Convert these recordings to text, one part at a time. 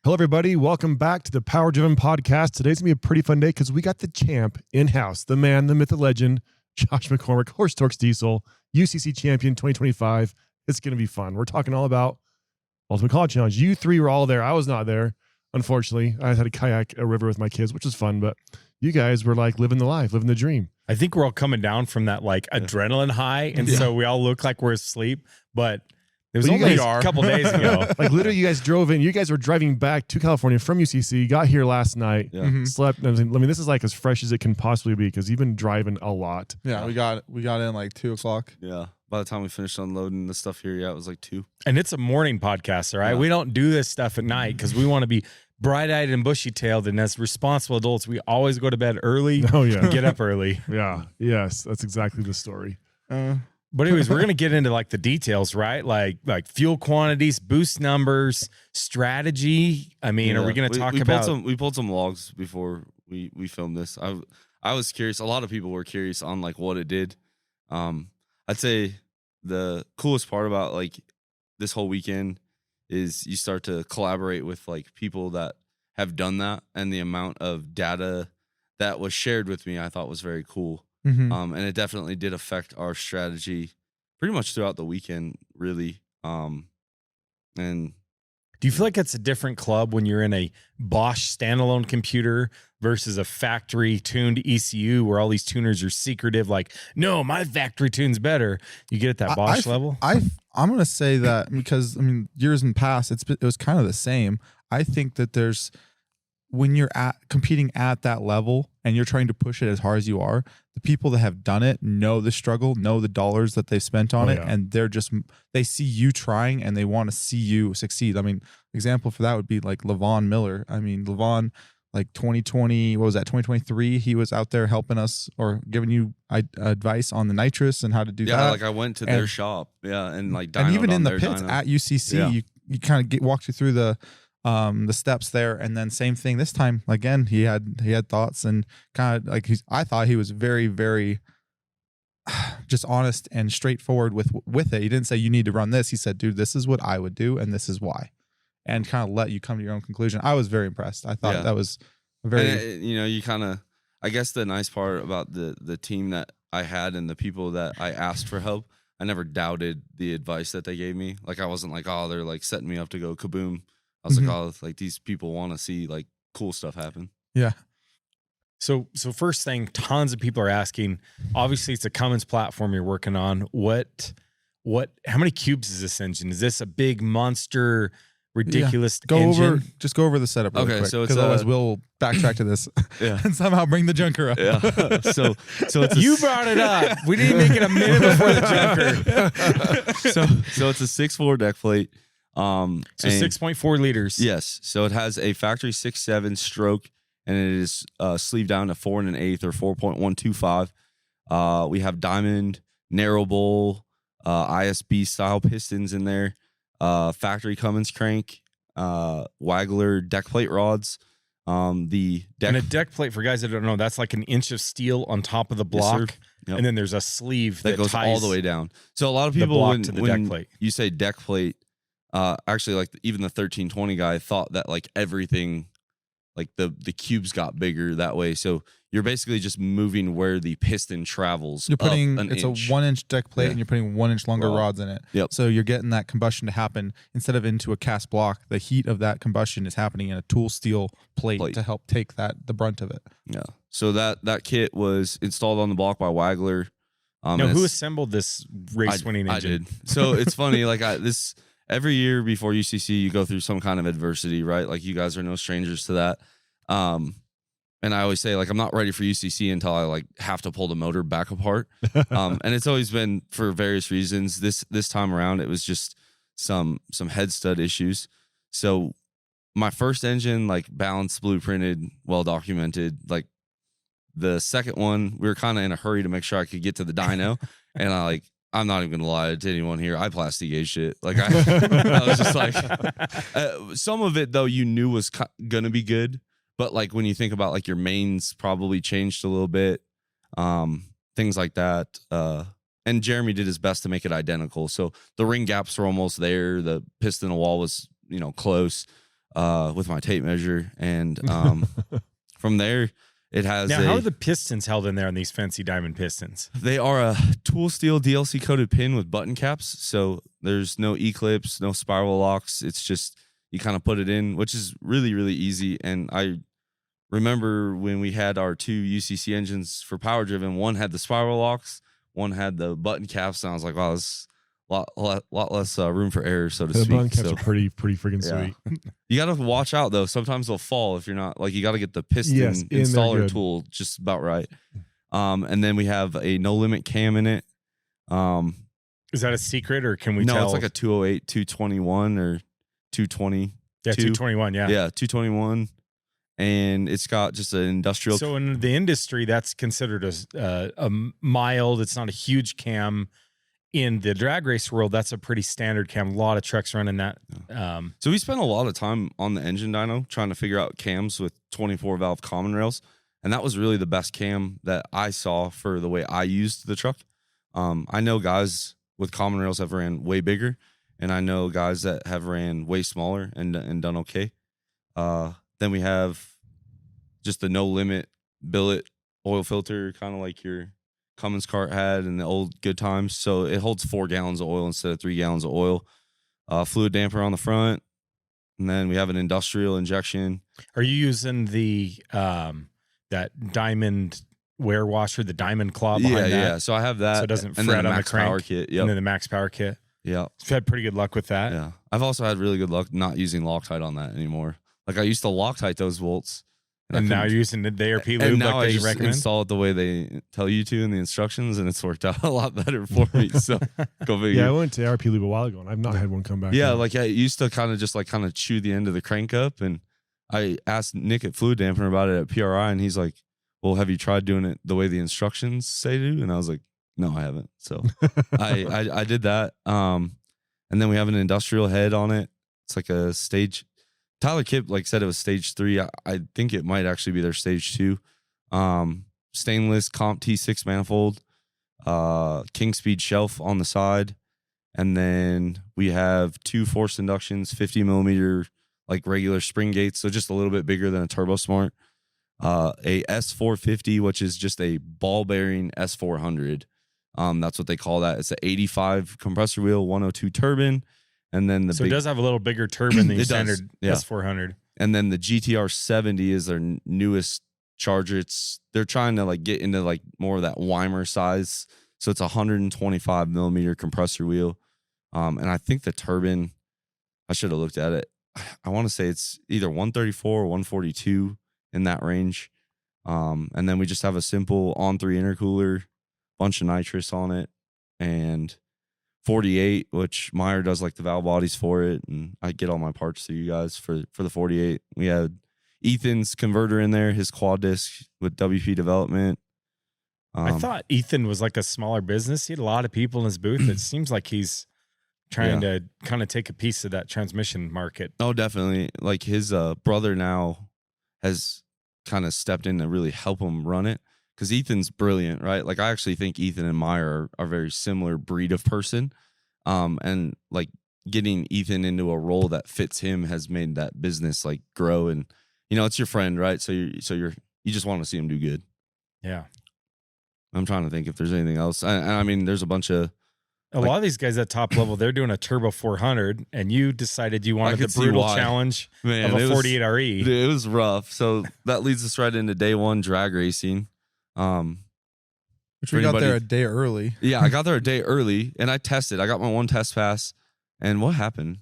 Hello, everybody. Welcome back to the Power Driven Podcast. Today's going to be a pretty fun day because we got the champ in-house, the man, the myth, the legend, Josh McCormick, Horse Torques Diesel, UCC Champion 2025. It's going to be fun. We're talking all about Ultimate Callout Challenge. You three were all there. I was not there, unfortunately. I had to kayak a river with my kids, which was fun, but you guys were like living the life, living the dream. I think we're all coming down from that like adrenaline high, and so we all look like we're asleep, but it was only a couple days ago. Like literally you guys drove in. You guys were driving back to California from UCC, got here last night, slept. I mean, this is like as fresh as it can possibly be because you've been driving a lot. Yeah, we got in like 2 o'clock. Yeah. By the time we finished unloading the stuff here, it was like 2. And it's a morning podcast, all right? Yeah. We don't do this stuff at night because we want to be bright-eyed and bushy-tailed, and as responsible adults, we always go to bed early and get up early. Yeah. Yes, that's exactly the story. But anyways, we're going to get into like the details, right? Like fuel quantities, boost numbers, strategy. I mean, are we going to talk about... We pulled some logs before we filmed this. I was curious. A lot of people were curious on like what it did. I'd say the coolest part about like this whole weekend is you start to collaborate with like people that have done that, and the amount of data that was shared with me, I thought was very cool. And it definitely did affect our strategy pretty much throughout the weekend, really. And do you feel like it's a different club when you're in a Bosch standalone computer versus a factory tuned ECU where all these tuners are secretive? Like, no, my factory tune's better. You get at that Bosch level? I'm going to say that because, I mean, years in past, it was kind of the same. I think that when you're competing at that level and you're trying to push it as hard as you are, the people that have done it know the struggle, know the dollars that they've spent on it, and they see you trying and they want to see you succeed. I mean, example for that would be like Levon Miller. I mean, Levon, like 2020, what was that, 2023, he was out there helping us or giving you advice on the nitrous and how to do that. Yeah, like I went to their shop, and like and even in the pits at UCC, you kind of walked you through the steps there, and then same thing this time. Again, he had thoughts and kind of like I thought he was very, very just honest and straightforward with it. He didn't say you need to run this. He said, dude, this is what I would do and this is why, and kind of let you come to your own conclusion. I was very impressed. I thought that was very you kind of, I guess the nice part about the team that I had and the people that I asked for help, I never doubted the advice that they gave me. Like I wasn't like, oh, they're like setting me up to go kaboom. I was like, oh, like these people want to see like cool stuff happen. Yeah. So first thing, tons of people are asking, obviously it's a Cummins platform you're working on. How many cubes is this engine? Is this a big monster, ridiculous engine? Just go over the setup really quick, so because otherwise we'll backtrack to this and somehow bring the junker up. Yeah. So it's you brought it up. We didn't make it a minute before the junker. So it's a 6.4 deck plate. So 6.4 liters. Yes. So it has a factory 6.7 stroke, and it is sleeved down to 4 1/8 or 4.125. We have diamond, narrow bowl, ISB style pistons in there, factory Cummins crank, Waggler deck plate rods. And a deck plate, for guys that don't know, that's like an inch of steel on top of the block. Yep. And then there's a sleeve that goes ties all the way down. So a lot of people, when deck plate. You say deck plate, actually, like even the 1320 guy thought that like everything, like the cubes got bigger that way. So you're basically just moving where the piston travels. You're putting a 1-inch deck plate, and you're putting 1-inch longer rods in it. Yep. So you're getting that combustion to happen instead of into a cast block. The heat of that combustion is happening in a tool steel plate. To help take the brunt of it. Yeah. So that kit was installed on the block by Waggler. Now, who assembled this race-winning engine? I did. So it's funny, like every year before UCC, you go through some kind of adversity, right? Like you guys are no strangers to that. And I always say, like, I'm not ready for UCC until I like have to pull the motor back apart. And it's always been for various reasons. This time around, it was just some head stud issues. So my first engine, like balanced, blueprinted, well documented. Like the second one, we were kind of in a hurry to make sure I could get to the dyno, and I'm not even gonna lie to anyone here, I plastic gauged it. Like I was just like, some of it though you knew was gonna be good, but like when you think about like your mains probably changed a little bit, things like that. And Jeremy did his best to make it identical. So the ring gaps were almost there. The piston wall was, close. with my tape measure. And from there, it has Now, how are the pistons held in there on these fancy diamond pistons? They are a tool steel DLC coated pin with button caps. So there's no E-clips, no spiral locks. It's just you kind of put it in, which is really, really easy. And I remember when we had our 2 UCC engines for power driven, one had the spiral locks, one had the button caps. And I was like, wow, this is a lot less room for error, so to The speak. button caps So, are pretty freaking yeah. sweet. You got to watch out, though. Sometimes they'll fall if you're not, like, you got to get the piston Yes, in there installer good. tool just about right. And then we have a no limit cam in it. Is that a secret, or can we No, tell? it's like a 208, 221 or 220. Yeah, 221, yeah. Yeah, 221. And it's got just an industrial. So in the industry, that's considered a mild, it's not a huge cam. In the drag race world, that's a pretty standard cam. A lot of trucks running that. So we spent a lot of time on the engine dyno trying to figure out cams with 24 valve common rails. And that was really the best cam that I saw for the way I used the truck. I know guys with common rails have ran way bigger, and I know guys that have ran way smaller and done okay. Then we have just the no limit billet oil filter, kind of like your Cummins cart had in the old good times. So it holds 4 gallons of oil instead of 3 gallons of oil. Fluid damper on the front. And then we have an industrial injection. Are you using the that diamond wear washer, the diamond claw behind that? Yeah. So I have that. So it doesn't and fret then the on the max crank. power kit. Yep. And then the max power kit. Yeah. I've had pretty good luck with that. Yeah. I've also had really good luck not using Loctite on that anymore. Like I used to Loctite those bolts. And now you're using the ARP lube and now like I they just recommend? install it the way they tell you to in the instructions, and it's worked out a lot better for me. So go figure. Yeah, I went to ARP Lube a while ago, and I've not had one come back. Yeah, yet. like I used to kind of chew the end of the crank up, and I asked Nick at Fluid Dampener about it at PRI, and he's like, "Well, have you tried doing it the way the instructions say to?" And I was like, "No, I haven't." So I did that. And then we have an industrial head on it. It's like a stage. Tyler Kipp said it was stage 3. I think it might actually be their stage 2. Stainless Comp T6 manifold, King Speed shelf on the side, and then we have 2 forced inductions, 50 millimeter like regular spring gates, so just a little bit bigger than a Turbo Smart. A S450, which is just a ball bearing S400. That's what they call that. It's an 85 compressor wheel, 102 turbine. And then So it does have a little bigger turbine than your It does, standard yeah. S400. And then the GTR 70 is their newest charger. They're trying to get into more of that Weimer size. So it's a 125 millimeter compressor wheel. And I think the turbine, I should have looked at it. I want to say it's either 134 or 142 in that range. And then we just have a simple on-3 intercooler, bunch of nitrous on it, and 48, which Meyer does the valve bodies for it, and I get all my parts to you guys for the 48. We had Ethan's converter in there, his quad disc with WP development. I thought Ethan was like a smaller business. He had a lot of people in his booth. It seems like he's trying to kind of take a piece of that transmission market. Oh, definitely. His brother now has kind of stepped in to really help him run it. Because Ethan's brilliant, right? I actually think Ethan and Meyer are very similar breed of person. And getting Ethan into a role that fits him has made that business grow. And, it's your friend, right? So you just want to see him do good. Yeah. I'm trying to think if there's anything else. I mean, there's a bunch of. A lot of these guys at top level, they're doing a Turbo 400, and you decided you wanted the brutal challenge of a 48 RE. It was rough. So that leads us right into day 1 drag racing. Which we got there a day early. Yeah, I got there a day early, and I tested. I got my 1 test pass, and what happened?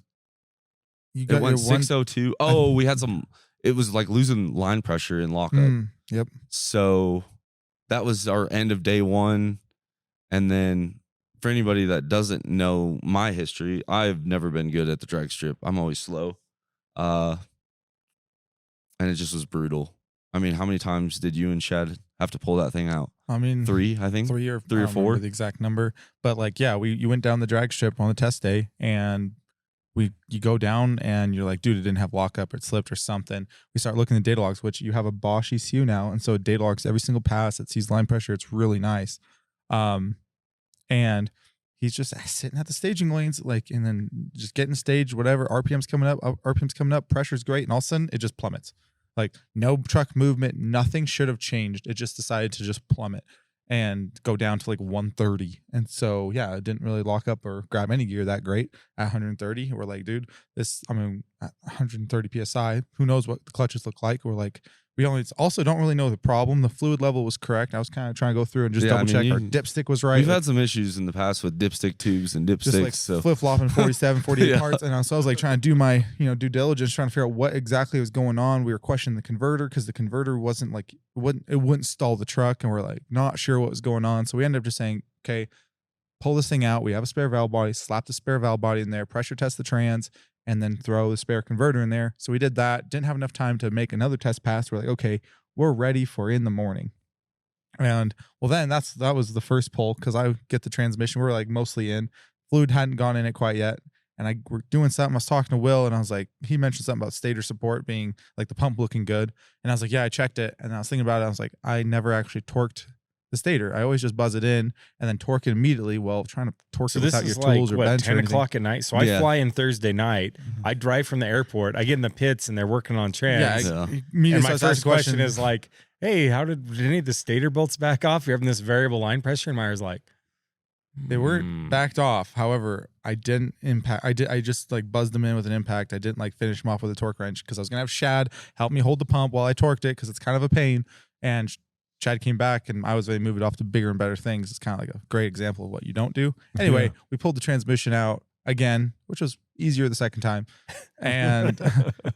It went 602. Oh, we had some. It was losing line pressure in lockup. Yep. So that was our end of day 1, and then for anybody that doesn't know my history, I've never been good at the drag strip. I'm always slow, and it just was brutal. I mean, how many times did you and Shad have to pull that thing out? I mean, 3, I think. 3 or I don't 4, the exact number. But you went down the drag strip on the test day, and you go down, and you're like, dude, it didn't have lockup, it slipped or something. We start looking at data logs, which you have a Bosch ECU now, and so it data logs every single pass. It sees line pressure. It's really nice. And he's just sitting at the staging lanes, like, and then just getting staged, whatever. RPM's coming up, pressure's great, and all of a sudden it just plummets. Like no truck movement, nothing should have changed. It just decided to just plummet and go down to like 130. And so, yeah, it didn't really lock up or grab any gear that great at 130. We're like, dude, at 130 PSI, who knows what the clutches look like? We're like, we also don't really know the problem. The fluid level was correct. I was kind of trying to go through and just double check our dipstick was right. We've had some issues in the past with dipstick tubes and dipsticks. Just like so. flip-flopping 47, 48 parts. And so I was like trying to do my, due diligence, trying to figure out what exactly was going on. We were questioning the converter because the converter wasn't like, it wouldn't stall the truck. And we're like not sure what was going on. So we ended up just saying, okay, pull this thing out. We have a spare valve body, slap the spare valve body in there, pressure test the trans, and then throw the spare converter in there. So we did that. Didn't have enough time to make another test pass. We're like, okay, we're ready for in the morning. And well, then that was the first pull because I get the transmission. We're like mostly in. Fluid hadn't gone in it quite yet. And we're doing something. I was talking to Will and I was like, he mentioned something about stator support being like the pump looking good. And I was like, yeah, I checked it. And I was thinking about it. I was like, I never actually torqued the stator. I always just buzz it in and then torque it immediately while trying to torque it without your tools or bench 10 o'clock at night. So I fly in Thursday night. I drive from the airport. I get in the pits and they're working on trans. And my first question is like, hey, how did any of the stator bolts back off? You're having this variable line pressure. And Meyer's like, they weren't backed off. However, I didn't impact. I just like buzzed them in with an impact. I didn't like finish them off with a torque wrench because I was going to have Shad help me hold the pump while I torqued it because it's kind of a pain. And Chad came back and I was ready to move it off to bigger and better things. It's kind of like a great example of what you don't do. Anyway, we pulled the transmission out again, which was easier the second time, and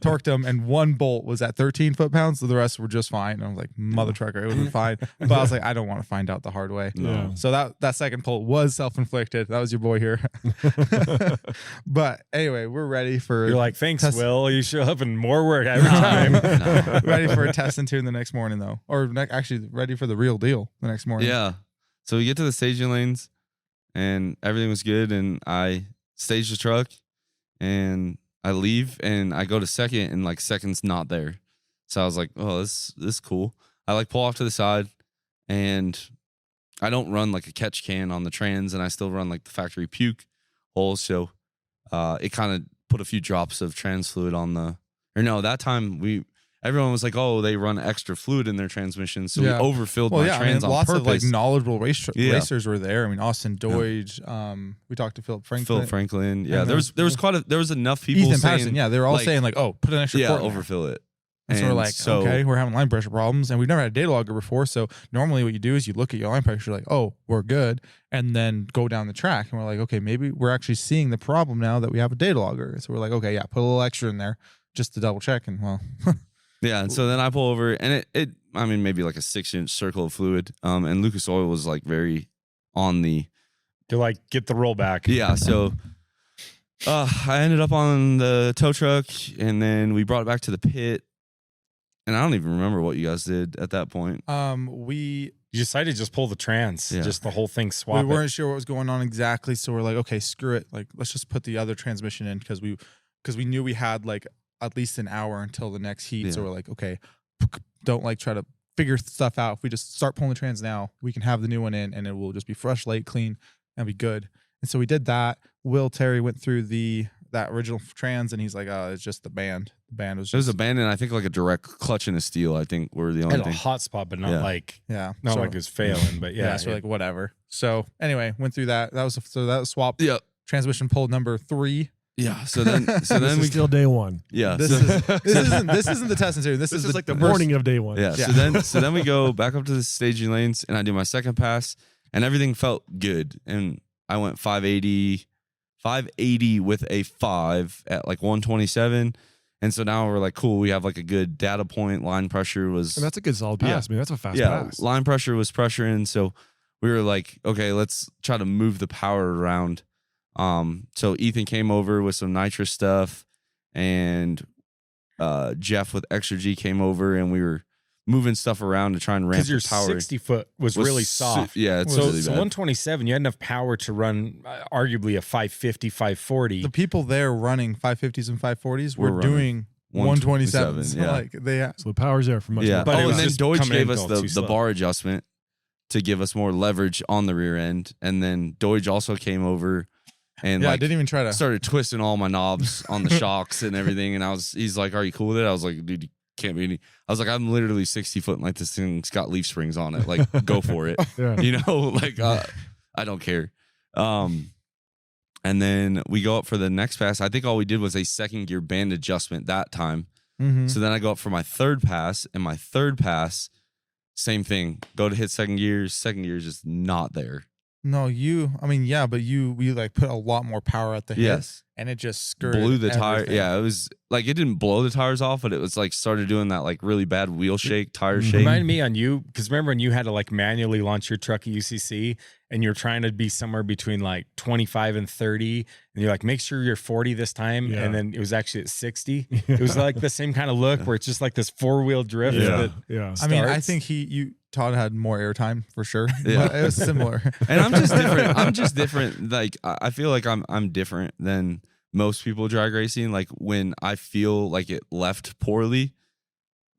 torqued them. And one bolt was at 13 foot-pounds, so the rest were just fine. And I was like, mother trucker, it was fine. But I was like, I don't want to find out the hard way. No. So that second pull was self-inflicted. That was your boy here. But anyway, we're ready for. You're like, thanks, Will. You show up in more work every time. Ready for a test and tune the next morning though, or actually ready for the real deal the next morning. Yeah. So we get to the staging lanes, and everything was good, and I stage the truck and I leave and I go to second and like second's not there. So I was like, oh, this is cool. I like pull off to the side and I don't run like a catch can on the trans and I still run like the factory puke holes. So it kind of put a few drops of trans fluid on that time everyone was like, oh, they run extra fluid in their transmission. So we overfilled my trans on lots purpose. Of like knowledgeable racers were there. I mean, Austin Doige, we talked to Philip Franklin. Yeah, there was enough people Ethan saying, Patterson, they were all saying like, oh, put an extra quart in there. overfill it. And so we're like, okay, we're having line pressure problems, and we've never had a data logger before. So normally what you do is you look at your line pressure, like, oh, we're good, and then go down the track. And we're like, okay, maybe we're actually seeing the problem now that we have a data logger. So we're like, okay, put a little extra in there just to double check. And well, yeah. And so then I pull over, and it maybe like a 6-inch circle of fluid. And Lucas Oil was like very on the to like get the roll back. Yeah. So I ended up on the tow truck, and then we brought it back to the pit. And I don't even remember what you guys did at that point. You decided to just pull the trans, just the whole thing, swap. We weren't sure what was going on exactly, so we're like, okay, screw it. Like, let's just put the other transmission in because we knew we had like at least an hour until the next heat. Yeah. So we're like, okay, don't like try to figure stuff out. If we just start pulling the trans now, we can have the new one in, and it will just be fresh, light, clean, and be good. And so we did that. Terry went through that original trans, and he's like, oh, it's just the band. The band was just... It was a band, and I think like a direct clutch and a steel, I think were the only thing. A hot spot, but not like like it was failing, but so like whatever. So anyway, went through that. That was swap. Yep. Transmission pull number 3. Yeah. So then we still day 1. Yeah. This isn't the test and series. This is like the morning of day 1. Yeah. So then we go back up to the staging lanes, and I do my second pass, and everything felt good, and I went 580 with a 5 at like 127. And so now we're like, cool, we have like a good data point. Line pressure was... And that's a good solid pass. I mean, that's a fast pass. Line pressure was pressuring. So we were like, okay, let's try to move the power around. So Ethan came over with some nitrous stuff, and Jeff with Extra G came over, and we were moving stuff around to try and ramp the power. Because your 60 foot was really soft. It's so really bad. 127, you had enough power to run arguably a 550, 540. The people there running 550s and 540s were doing 127. So yeah. like so the power's there for much more. But and then Deutsch gave us the bar adjustment to give us more leverage on the rear end. And then Deutsch also came over and I didn't even try to. started twisting all my knobs on the shocks and everything. And he's like, "Are you cool with it?" I was like, "Dude, you can't be any." I was like, "I'm literally 60 foot and like this thing's got leaf springs on it. Like, go for it." Yeah. You know, like I don't care. And then we go up for the next pass. I think all we did was a second gear band adjustment that time. Mhm. So then I go up for my third pass, and my third pass, same thing. Go to hit second gear is just not there. No, but we like put a lot more power at the hit. Yes. And it just skirted. Blew the tire. everything. Yeah, it was like it didn't blow the tires off, but it was like started doing that like really bad wheel shake, tire shake. Remind me on you, because remember when you had to like manually launch your truck at UCC and you're trying to be somewhere between like 25 and 30, and you're like, make sure you're 40 this time. Yeah. And then it was actually at 60. It was like the same kind of look where it's just like this 4-wheel drift. Yeah. that Yeah. I mean, I starts. think Todd had more airtime for sure. Yeah. But it was similar. And I'm just different. I'm just different. Like I feel like I'm different than most people drag racing. Like when I feel like it left poorly,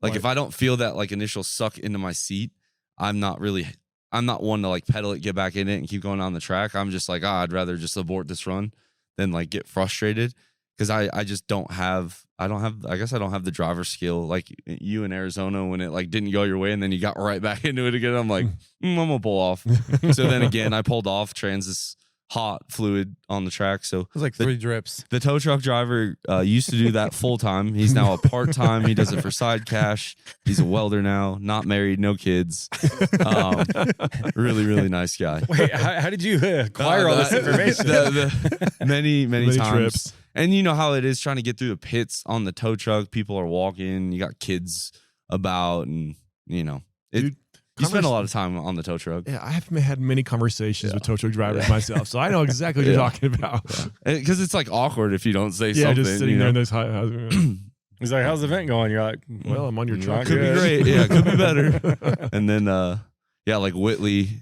like Right. if I don't feel that like initial suck into my seat, I'm not one to like pedal it, get back in it and keep going on the track. I'm just like, I'd rather just abort this run than like get frustrated. Cause I just don't have the driver skill like you in Arizona when it like didn't go your way and then you got right back into it again. I'm like, I'm gonna pull off. So then again, I pulled off, Trans's hot fluid on the track. So It was like 3 drips. the tow truck driver used to do that full time. He's now a part time. He does it for side cash. He's a welder now, not married, no kids. Really, really nice guy. Wait, how did you acquire all this information? The many Many times. trips. And you know how it is trying to get through the pits on the tow truck. People are walking. You got kids about, and you know, Dude, you spend a lot of time on the tow truck Yeah, I have had many conversations with tow truck drivers myself, so I know exactly what you're talking about. because it's like awkward if you don't say Yeah, something. just sitting you there know? in those high. He's like, how's the event going? You're like, Well, I'm on your truck. not Could be good. great. Yeah, could be better. And then like Whitley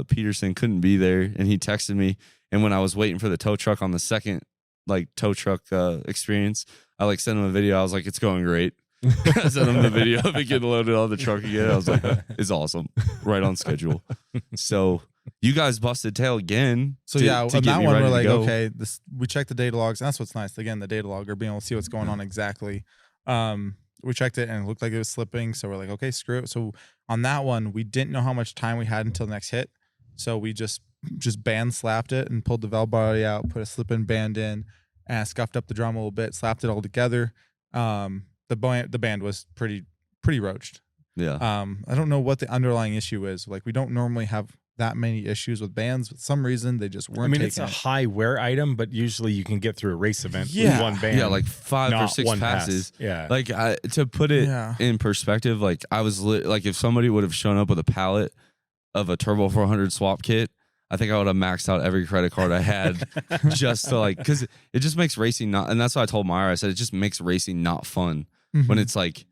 Peterson couldn't be there, and he texted me. And when I was waiting for the tow truck on the second like tow truck experience, I like sent him a video. I was like, it's going great. I sent him the video of it getting loaded on the truck again. I was like, it's awesome, right on schedule. So you guys busted tail again. So to on get that me one, ready we're to like, go. okay, we checked the data logs. And that's what's nice. Again, the data logger, being able to see what's going on exactly. We checked it and it looked like it was slipping. So we're like, okay, screw it. So on that one, we didn't know how much time we had until the next hit. So we just band slapped it and pulled the valve body out, put a slip-in band in, and scuffed up the drum a little bit, slapped it all together. The band was pretty roached. Yeah. I don't know what the underlying issue is. Like, we don't normally have that many issues with bands. For some reason, they just weren't. I mean, it's a taking it. high wear item, but usually you can get through a race event Yeah. with one band. Yeah, like 5 or not 6 one passes. pass. Yeah. Like to put it Yeah. in perspective, like I was like if somebody would have shown up with a pallet of a Turbo 400 swap kit, I think I would have maxed out every credit card I had just to like, because it just makes racing not, and that's what I told Myra. I said it just makes racing not fun when it's like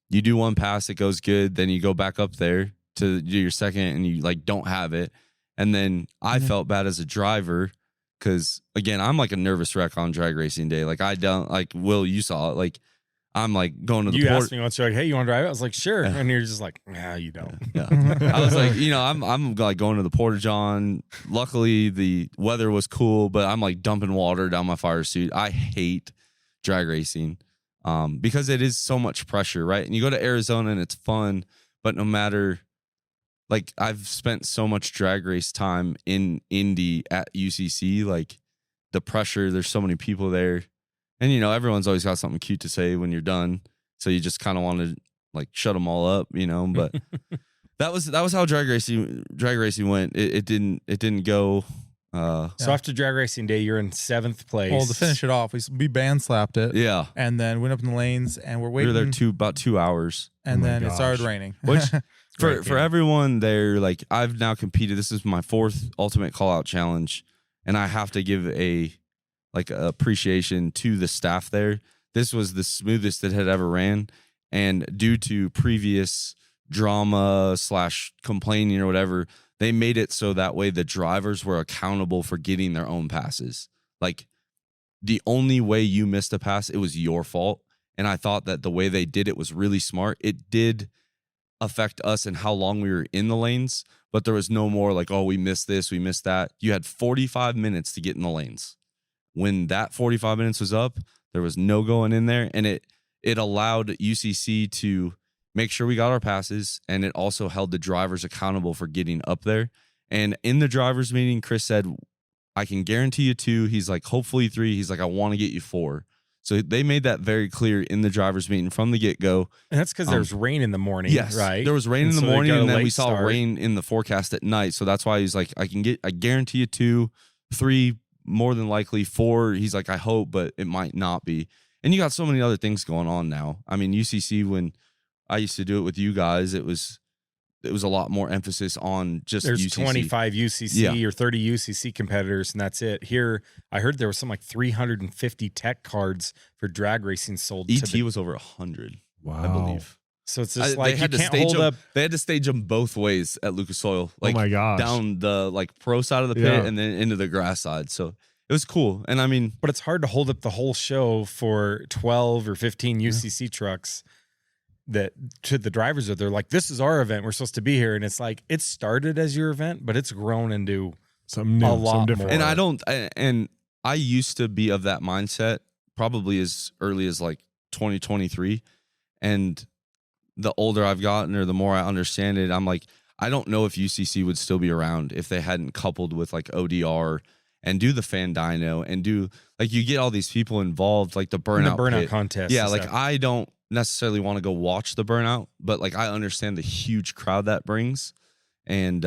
you do one pass, it goes good, then you go back up there to do your second and you like don't have it. And then I felt bad as a driver because again, I'm like a nervous wreck on drag racing day. Like I don't like Will, you saw it. Like I'm like going to the you port. asked me once, you're like, hey, you want to drive it? I was like, sure. Yeah. And you're just like, nah, you don't. Yeah. I was like, you know, I'm like going to the Porta John. Luckily, the weather was cool, but I'm like dumping water down my fire suit. I hate drag racing because it is so much pressure, right? And you go to Arizona and it's fun, but no matter, like I've spent so much drag race time in Indy at UCC, like the pressure, there's so many people there. And, you know, everyone's always got something cute to say when you're done. So you just kind of want to like shut them all up, you know, but that was how drag racing went. It didn't go. So after drag racing day, you're in 7th place. Well, to finish it off, we band slapped it. Yeah. And then went up in the lanes and we're We waiting. were there about 2 hours. And Oh my then it started gosh. raining. Which Great for game. everyone there, like I've now competed. This is my 4th ultimate Callout Challenge, and I have to give a appreciation to the staff there. This was the smoothest it had ever ran, and due to previous drama / complaining or whatever, they made it so that way the drivers were accountable for getting their own passes. Like the only way you missed a pass, it was your fault. And I thought that the way they did it was really smart. It did affect us and how long we were in the lanes, but there was no more like, oh, we missed this, we missed that. You had 45 minutes to get in the lanes. When that 45 minutes was up, there was no going in there, and it allowed UCC to make sure we got our passes, and it also held the drivers accountable for getting up there. And in the drivers meeting, Chris said, I can guarantee you 2. He's like, hopefully 3. He's like, I want to get you 4. So they made that very clear in the drivers meeting from the get-go. And that's because there's rain in the morning, yes, right? There was rain in the so morning, and then we saw start. rain in the forecast at night. So that's why he's like, I guarantee you 2, 3, more than likely 4. He's like, I hope, but it might not be. And you got so many other things going on now. I mean, UCC, when I used to do it with you guys, it was a lot more emphasis on just there's UCC. 25 UCC or 30 UCC competitors, and that's it. Here, I heard there was some like 350 tech cards for drag racing sold. ET was over 100, Wow. I believe. So it's just like you can't stage hold them, up. They had to stage them both ways at Lucas Oil, like oh my gosh. down the like pro side of the pit Yeah. and then into the grass side. So it was cool. And I mean, But it's hard to hold up the whole show for 12 or 15 UCC trucks that to the drivers that they're like, this is our event. We're supposed to be here. And it's like, it started as your event, but it's grown into something new, a lot something different. more. and I used to be of that mindset probably as early as like 2023. And the older I've gotten or the more I understand it, I'm like, I don't know if UCC would still be around if they hadn't coupled with like ODR and do the fan dyno and do like, you get all these people involved, like the burnout pit. contest. Yeah, and like stuff. I don't necessarily want to go watch the burnout, but like I understand the huge crowd that brings. And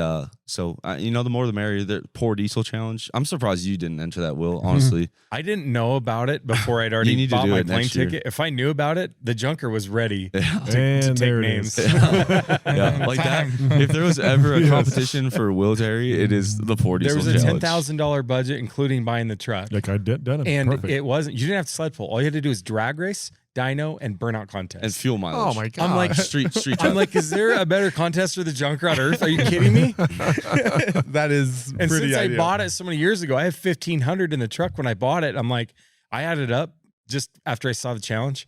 so, the more the merrier. The Poor Diesel Challenge. I'm surprised you didn't enter that, Will, honestly. I didn't know about it before I'd You already need to bought do my it plane next year. ticket. If I knew about it, the junker was ready Yeah. to And take there it names. is. Yeah, like that. If there was ever a Yes. competition for Will Terry, it is the Poor There Diesel was a Challenge. $10,000 budget, including buying the truck. Like I did it. And Perfect. it wasn't, you didn't have to sled pull. All you had to do was drag race, dyno, and burnout contest. And fuel mileage. oh my god. I'm like, Street I'm track. like, is there a better contest for the junker on earth? Are you kidding me? That is And pretty since ideal. I bought it so many years ago, I have 1,500 in the truck when I bought it. I'm like, I added up just after I saw the challenge.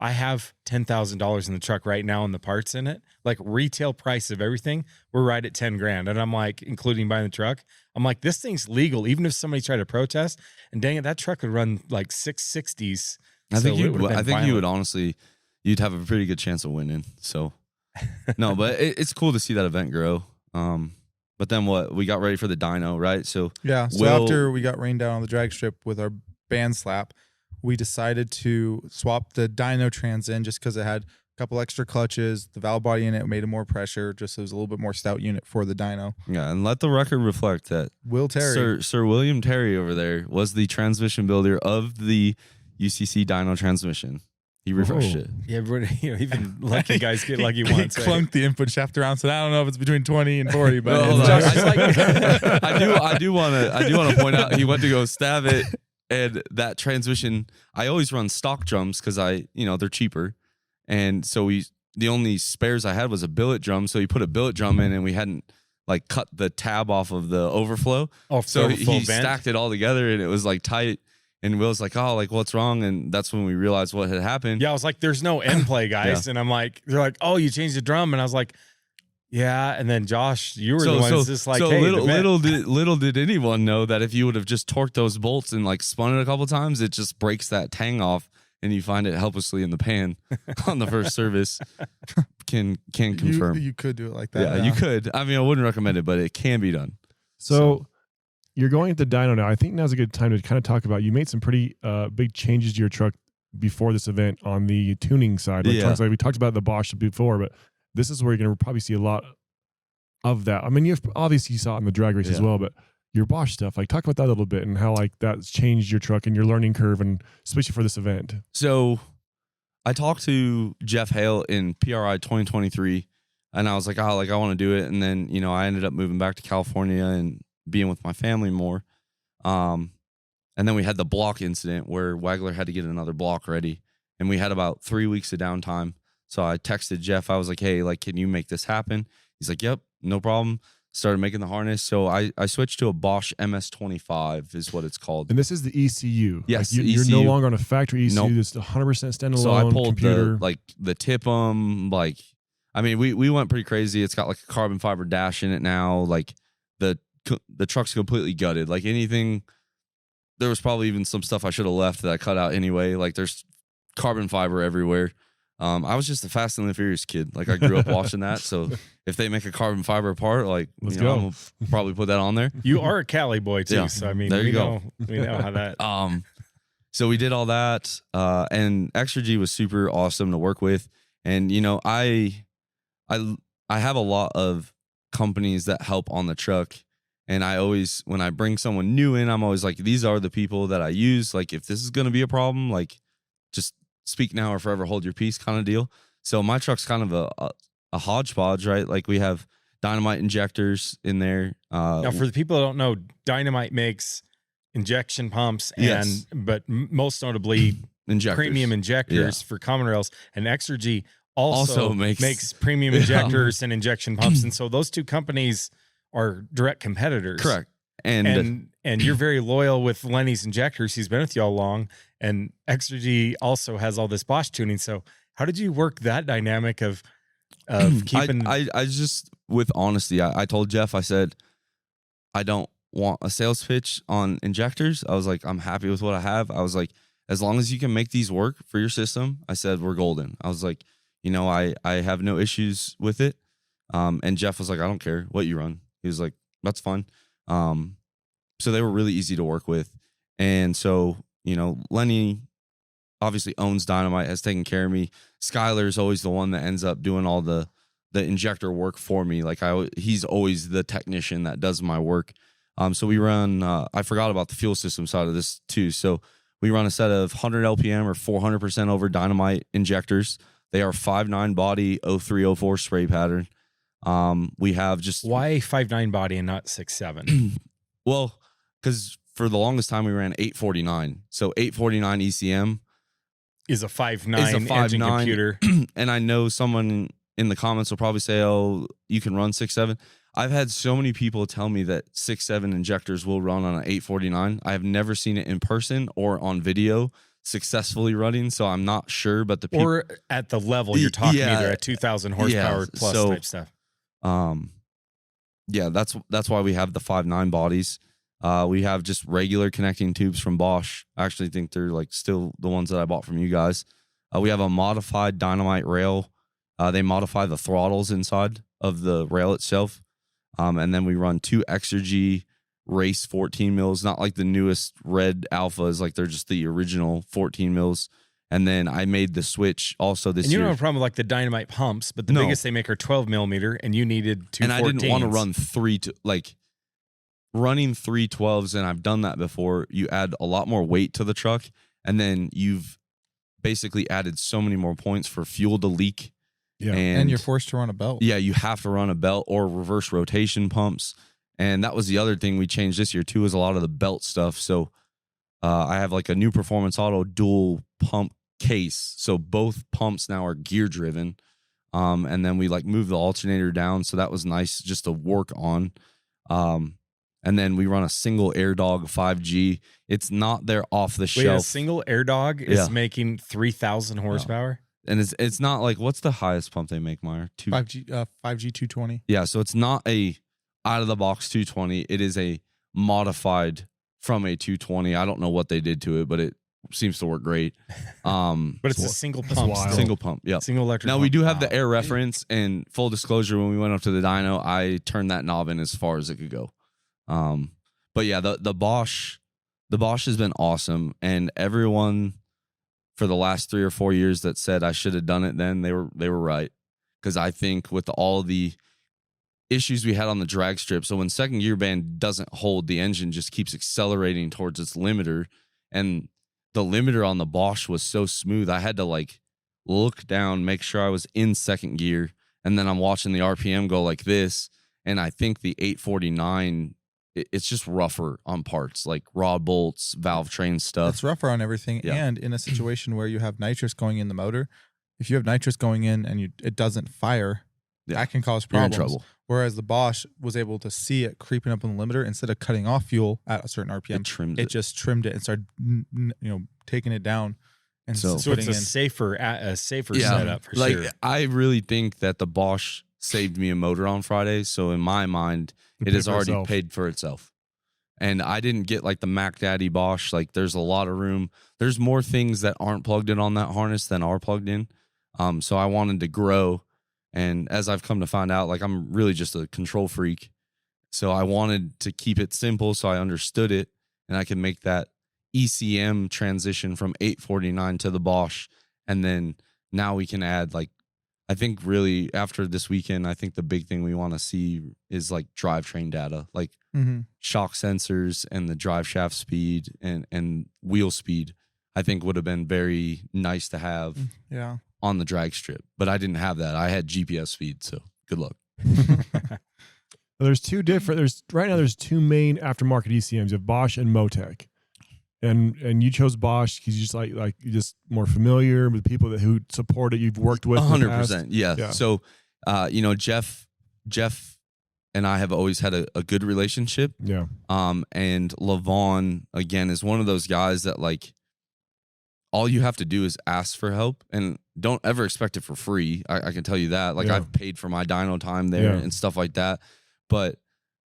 I have $10,000 in the truck right now and the parts in it. Like retail price of everything, we're right at 10 grand. And I'm like, including buying the truck, I'm like, this thing's legal. Even if somebody tried to protest, and dang it, that truck would run like 660s. I think So it you. would've been I think you violent. would honestly, you'd have a pretty good chance of winning. So, no, but it's cool to see that event grow. But then what? We got ready for the dyno, right? So Yeah. So Will- after we got rained down on the drag strip with our band slap, we decided to swap the dyno trans in just because it had a couple extra clutches. The valve body in it made it more pressure, just so it was a little bit more stout unit for the dyno. yeah, and let the record reflect that Will Terry. Sir William Terry over there was the transmission builder of the UCC dyno transmission. He refreshed Whoa. it. Yeah, everybody, even lucky guys get lucky He once. Right? clunked the input shaft around, so I don't know if it's between 20 and 40, but No, it's hold on. just- I do want to point out he went to go stab it, and that transmission. I always run stock drums because they're cheaper, and so the only spares I had was a billet drum. So he put a billet drum in, and we hadn't like cut the tab off of the overflow. Oh, So full he vent? stacked it all together, and it was like tight. And Will's like, oh, like what's wrong? And that's when we realized what had happened. Yeah, I was like, there's no end play, guys. And I'm like, they're like, oh, you changed the drum. And I was like, yeah. And then Josh, you were the one that's just like, hey, little did anyone know that if you would have just torqued those bolts and like spun it a couple times, it just breaks that tang off, and you find it helplessly in the pan on the first service. Can confirm. You could do it like that. Yeah, you could. I mean, I wouldn't recommend it, but it can be done. So you're going at the dyno now. I think now's a good time to kind of talk about, you made some pretty big changes to your truck before this event on the tuning side. Yeah. Like we talked about the Bosch before, but this is where you're going to probably see a lot of that. I mean, you saw it in the drag race as well, but your Bosch stuff, like talk about that a little bit and how like that's changed your truck and your learning curve, and especially for this event. So I talked to Jeff Hale in PRI 2023, and I was like, I want to do it. And then, I ended up moving back to California and being with my family more. And then we had the block incident where Wagler had to get another block ready, and we had about 3 weeks of downtime. So I texted Jeff. I was like, hey, like, can you make this happen? He's like, yep, no problem. Started making the harness. So I switched to a Bosch MS25 is what it's called. And this is the ECU. Yes, Like the you're no ECU. longer on a factory ECU. Nope. It's 100% standalone So I pulled computer. the tip 'em, like I mean, we went pretty crazy. It's got like a carbon fiber dash in it now. Like the truck's completely gutted. Like anything, there was probably even some stuff I should have left that I cut out anyway. Like there's carbon fiber everywhere. I was just a Fast and the Furious kid. Like I grew up watching that. So if they make a carbon fiber part, like Let's you know, go. I'm gonna probably put that on there. You are a Cali boy too, Yeah. so I mean, There you go. We know how that. So we did all that, and Extra G was super awesome to work with. And you know, I have a lot of companies that help on the truck. And I always, when I bring someone new in, I'm always like, these are the people that I use. Like, if this is going to be a problem, like, just speak now or forever hold your peace kind of deal. So my truck's kind of a hodgepodge, right? Like, we have dynamite injectors in there. Now, for the people that don't know, Dynamite makes injection pumps and, Yes. but most notably, injectors. premium injectors for common rails. And Extra G also makes premium Yeah. injectors and injection pumps. And so those two companies are direct competitors. Correct. And you're very loyal with Lenny's injectors. He's been with you all along. And Extra G also has all this Bosch tuning. So how did you work that dynamic of keeping? I just, with honesty, I told Jeff, I said, I don't want a sales pitch on injectors. I was like, I'm happy with what I have. I was like, as long as you can make these work for your system, I said, we're golden. I was like, you know, I have no issues with it. And Jeff was like, I don't care what you run. He was like, that's fine. So they were really easy to work with. And so, you know, Lenny obviously owns Dynamite, has taken care of me. Skylar's always the one that ends up doing all the injector work for me. Like he's always the technician that does my work. So we run, I forgot about the fuel system side of this too. So we run a set of 100 LPM or 400% over Dynamite injectors. They are 5.9 body, 0304 spray pattern. We have just Why 5.9 body and not 6.7? well, because for the longest time we ran 849. So 849 ECM is a 5.9 is a engine 5.9. computer. And I know someone in the comments will probably say, oh, you can run 6.7. I've had so many people tell me that 6.7 injectors will run on an 849. I have never seen it in person or on video successfully running, so I'm not sure. But the people, or at the level you're talking, Yeah. either at 2,000 horsepower plus So, type stuff. yeah, that's why we have the 5.9 bodies. We have just regular connecting tubes from Bosch. I actually think they're like still the ones that I bought from you guys. We have a modified Dynamite rail. They modify the throttles inside of the rail itself. And then we run 2 Extra G race 14 mils, not like the newest red alphas, like they're just the original 14 mils. And then I made the switch also this And you year. don't have a problem with like the Dynamite pumps, but the No. biggest they make are 12 millimeter, and you needed 2 And I didn't want to 14s. run running 3 12s, and I've done that before. You add a lot more weight to the truck, and then you've basically added so many more points for fuel to leak. Yeah. And you're forced to run a belt. Yeah, you have to run a belt or reverse rotation pumps. And that was the other thing we changed this year too, is a lot of the belt stuff. So I have like a new Performance Auto dual pump case. So both pumps now are gear driven. And then we like moved the alternator down. So that was nice just to work on. And then we run a single Air Dog 5G. It's not their off the Wait, shelf. a single Air Dog is Yeah. making 3,000 horsepower? And it's not like, what's the highest pump they make, Meyer? 5G 220. Yeah, so it's not a out of the box 220. It is a modified from a 220. I don't know what they did to it, but it seems to work great. But it's a single that's pump. wild. still. Single pump. Yeah. Single electric Now pump. we do have the Wow. air reference, and full disclosure, when we went up to the dyno, I turned that knob in as far as it could go. But yeah, the Bosch has been awesome, and everyone for the last 3 or 4 years that said I should have done it then, they were right. Because I think with all the issues we had on the drag strip, so when second gear band doesn't hold, the engine just keeps accelerating towards its limiter, and the limiter on the Bosch was so smooth, I had to like look down, make sure I was in second gear, and then I'm watching the RPM go like this, and I think the 849, it's just rougher on parts, like rod bolts, valve train stuff. It's rougher on everything. Yeah. And in a situation where you have nitrous going in the motor, if you have nitrous going in and it doesn't fire, Yeah. that can cause You're in problems. trouble. Whereas the Bosch was able to see it creeping up on the limiter, instead of cutting off fuel at a certain RPM, It trimmed it it. just trimmed it and started taking it down. And So So it's putting a in- safer Yeah, setup for like sure. I really think that the Bosch saved me a motor on Friday. So in my mind, it has already paid for itself. And I didn't get like the Mac Daddy Bosch. Like there's a lot of room. There's more things that aren't plugged in on that harness than are plugged in. So I wanted to grow. And as I've come to find out, like I'm really just a control freak. So I wanted to keep it simple so I understood it and I could make that ECM transition from 849 to the Bosch. And then now we can add like, I think really after this weekend, I think the big thing we want to see is like drivetrain data, like shock sensors and the drive shaft speed and wheel speed. I think would have been very nice to have on the drag strip, but I didn't have that. I had GPS speed, so good luck. There's two two main aftermarket ECMs. You have Bosch and Motec. And you chose Bosch because you just like you're just more familiar with people who support it. You've worked with 100%. Yeah. So, Jeff and I have always had a good relationship. Yeah. And Levon again is one of those guys that like all you have to do is ask for help and don't ever expect it for free. I can tell you that. Like I've paid for my dyno time there and stuff like that. But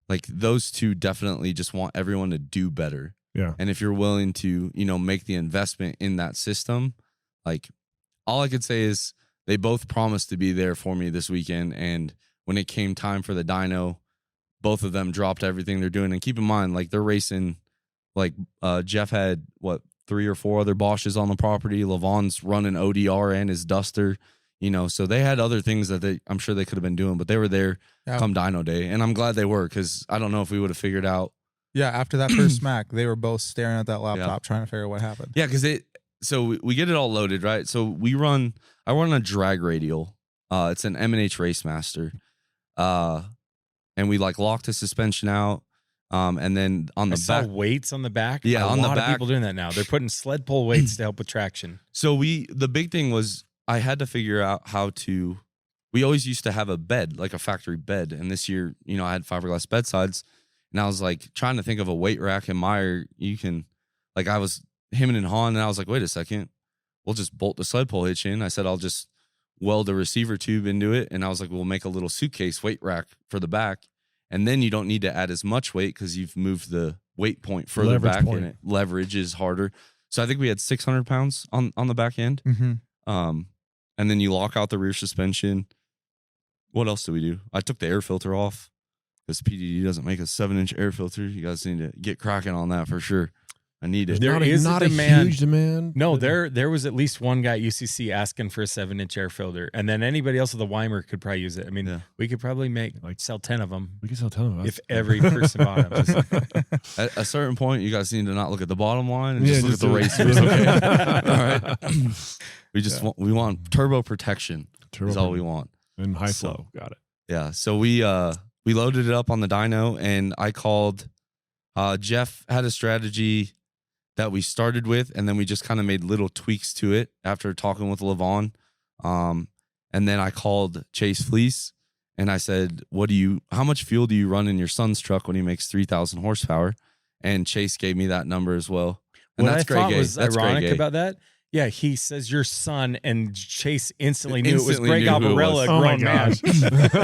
like those two definitely just want everyone to do better. Yeah. And if you're willing to, make the investment in that system, like all I could say is they both promised to be there for me this weekend. And when it came time for the dyno, both of them dropped everything they're doing. And keep in mind, like they're racing, like Jeff had 3 or 4 other Bosches on the property. Levon's running ODR and his Duster, so they had other things that I'm sure they could have been doing, but they were there come dyno day. And I'm glad they were, because I don't know if we would have figured out. Yeah, after that first smack, they were both staring at that laptop trying to figure out what happened. Yeah, because so we get it all loaded, right? So I run a drag radial. It's an M&H Racemaster. And we like lock the suspension out. And then on the back, weights on the back. Yeah, on the back. A lot of people doing that now. They're putting sled pull weights to help with traction. So the big thing was I had to figure out how to. We always used to have a bed, like a factory bed, and this year, I had fiberglass bedsides. And I was like trying to think of a weight rack in Meyer. You can, like, I was hemming and hawing, and I was like, wait a second, we'll just bolt the sled pole hitch in. I said, I'll just weld a receiver tube into it. And I was like, we'll make a little suitcase weight rack for the back. And then you don't need to add as much weight because you've moved the weight point further back and it leverage is harder. So I think we had 600 pounds on the back end. And then you lock out the rear suspension. What else do we do? I took the air filter off. Because PDD doesn't make a 7-inch air filter. You guys need to get cracking on that for sure. I need it. There is not a a demand. huge demand. No, there was at least one guy at UCC asking for a 7-inch air filter, and then anybody else with a Weimer could probably use it. I mean, we could probably sell 10 of them. We could sell 10 of us if every person bought them. At a certain point, you guys need to not look at the bottom line and just look at the racers. Okay, all right. We want turbo protection. Is all we want. And high flow. Got it. Yeah. So we loaded it up on the dyno, and I called. Jeff had a strategy that we started with, and then we just kind of made little tweaks to it after talking with Levon. And then I called Chase Fleece, and I said, how much fuel do you run in your son's truck when he makes 3,000 horsepower? And Chase gave me that number as well. And what that's I thought was that's ironic about that. Yeah, he says your son, and Chase instantly knew it was Greg knew who it Albarella, was. a grown man.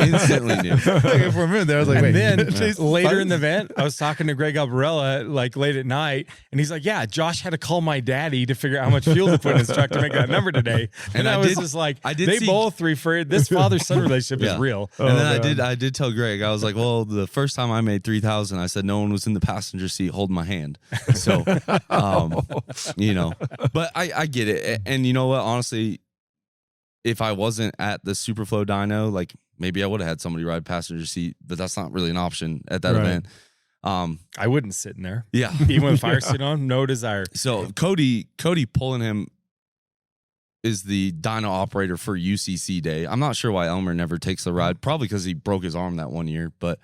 Instantly knew. For a minute there, I was like, And wait. then later in the event, I was talking to Greg Albarella like late at night, and he's like, "Yeah, Josh had to call my daddy to figure out how much fuel to put in his truck to make that number today." And I was just like, they both referred. This father-son relationship is real. And then I did tell Greg, I was like, well, the first time I made 3,000, I said no one was in the passenger seat holding my hand. So, but I get it. And you know what? Honestly, if I wasn't at the Superflow dyno, like maybe I would have had somebody ride passenger seat, but that's not really an option at that event. I wouldn't sit in there. Yeah. Even with fire suit on, no desire. So Cody Pullingham is the dyno operator for UCC day. I'm not sure why Elmer never takes the ride. Probably because he broke his arm that one year, but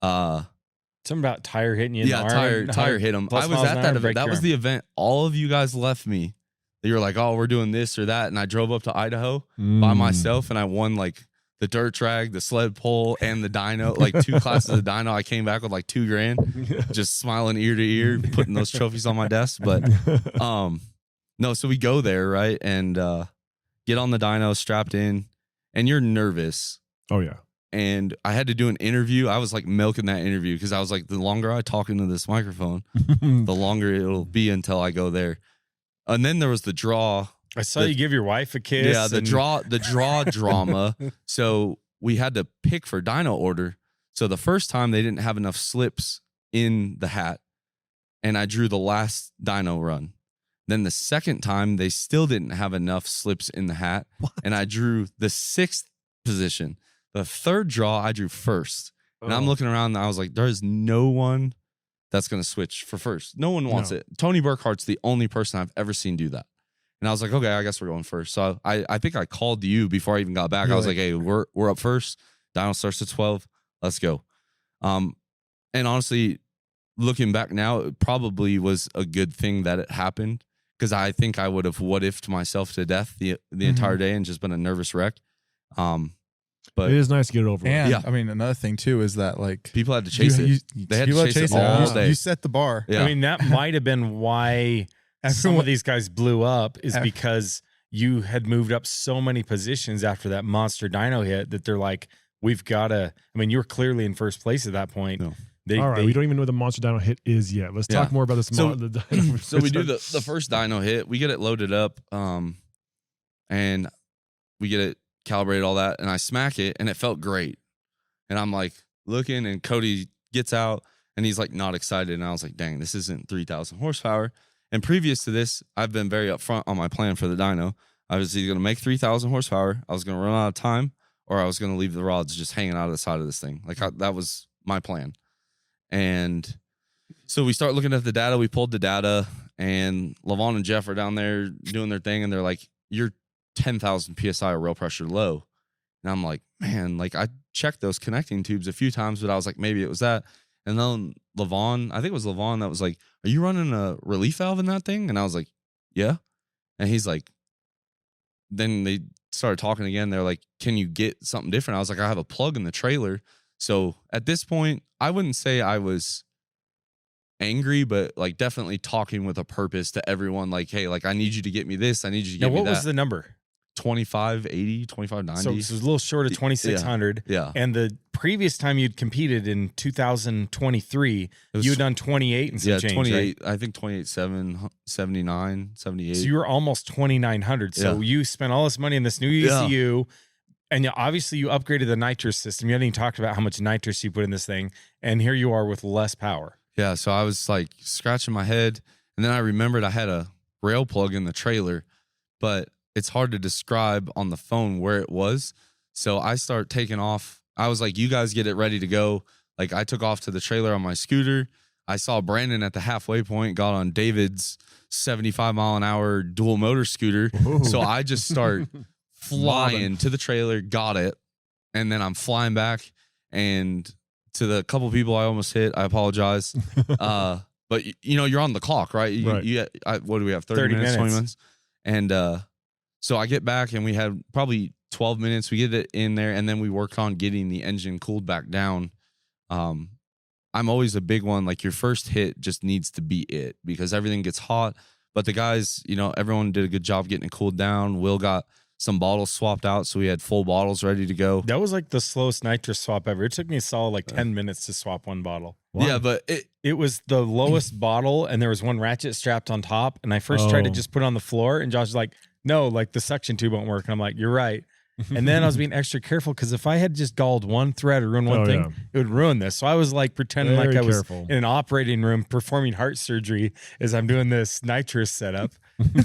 something about tire hitting you in the arm. Tire hit him. I was at that event. That was the event all of you guys left me. You were like, oh, we're doing this or that. And I drove up to Idaho by myself, and I won like the dirt drag, the sled pull, and the dyno, like 2 classes of dyno. I came back with like $2,000, just smiling ear to ear, putting those trophies on my desk. But No, so we go there, right? And get on the dyno, strapped in, and you're nervous. Oh, yeah. And I had to do an interview. I was like milking that interview because I was like, the longer I talk into this microphone, the longer it'll be until I go there. And then there was the draw. I saw you give your wife a kiss. Yeah, the draw drama. So we had to pick for dyno order. So the first time they didn't have enough slips in the hat, and I drew the last dyno run. Then the second time they still didn't have enough slips in the hat, and I drew the 6th position. The third draw I drew first, and I'm looking around and I was like, there is no one that's going to switch for first. No one wants it. Tony Burkhart's the only person I've ever seen do that. And I was like, okay, I guess we're going first. So I think I called you before I even got back. I was like, hey, we're up first. Dyno starts at 12. Let's go. And honestly, looking back now, it probably was a good thing that it happened, because I think I would have what-ifed myself to death the entire day and just been a nervous wreck. But it is nice to get it over with. And Yeah. I mean, another thing too is that like people had to chase it. They had to chase it all day. You set the bar. Yeah. I mean, that might have been why some of these guys blew up, is because you had moved up so many positions after that monster dyno hit that they're like, we've got to. I mean, you were clearly in first place at that point. No. All right, we don't even know what the monster dyno hit is yet. Let's talk more about this. So we do the the first dyno hit. We get it loaded up, and we get it calibrated, all that, and I smack it, and it felt great. And I'm like looking, and Cody gets out, and he's like not excited. And I was like, dang, this isn't 3,000 horsepower. And previous to this, I've been very upfront on my plan for the dyno. I was either going to make 3,000 horsepower, I was going to run out of time, or I was going to leave the rods just hanging out of the side of this thing. Like that was my plan. And so we start looking at the data. We pulled the data, and Levon and Jeff are down there doing their thing, and they're like, you're 10,000 PSI of rail pressure low. And I'm like, man, like I checked those connecting tubes a few times, but I was like, maybe it was that. And then Levon, I think it was Levon that was like, are you running a relief valve in that thing? And I was like, yeah. And he's like, then they started talking again. They're like, can you get something different? I was like, I have a plug in the trailer. So at this point, I wouldn't say I was angry, but like definitely talking with a purpose to everyone. Like, hey, like I need you to get me this. I need you to get me that. What was the number? 2580, 2590. So it was a little short of 2,600. Yeah. And the previous time you'd competed in 2023, you had done 28 and some change, 28. right? I think 28.7, 79, 78. So you were almost 2,900. So you spent all this money in this new ECU. And obviously you upgraded the nitrous system. You hadn't even talked about how much nitrous you put in this thing. And here you are with less power. Yeah, so I was like scratching my head. And then I remembered I had a rail plug in the trailer, but it's hard to describe on the phone where it was. So I start taking off. I was like, you guys get it ready to go. Like I took off to the trailer on my scooter. I saw Brandon at the halfway point, got on David's 75-mile-an-hour dual motor scooter. Ooh. So I just start flying to the trailer, got it. And then I'm flying back, and to the couple people I almost hit, I apologize. But you know, you're on the clock, right? What do we have? 30 minutes, 20 minutes. And so I get back, and we had probably 12 minutes. We get it in there, and then we work on getting the engine cooled back down. I'm always a big one. Like your first hit just needs to be it, because everything gets hot. But the guys, you know, everyone did a good job getting it cooled down. Will got some bottles swapped out, so we had full bottles ready to go. That was like the slowest nitrous swap ever. It took me a solid like 10 minutes to swap one bottle. Wow. Yeah, but It was the lowest bottle, and there was one ratchet strapped on top. And I first tried to just put it on the floor, and Josh was like, no, like the suction tube won't work. And I'm like, you're right. And then I was being extra careful, because if I had just galled one thread or ruined one thing, it would ruin this. So I was like pretending Very like I was careful. in an operating room performing heart surgery as I'm doing this nitrous setup.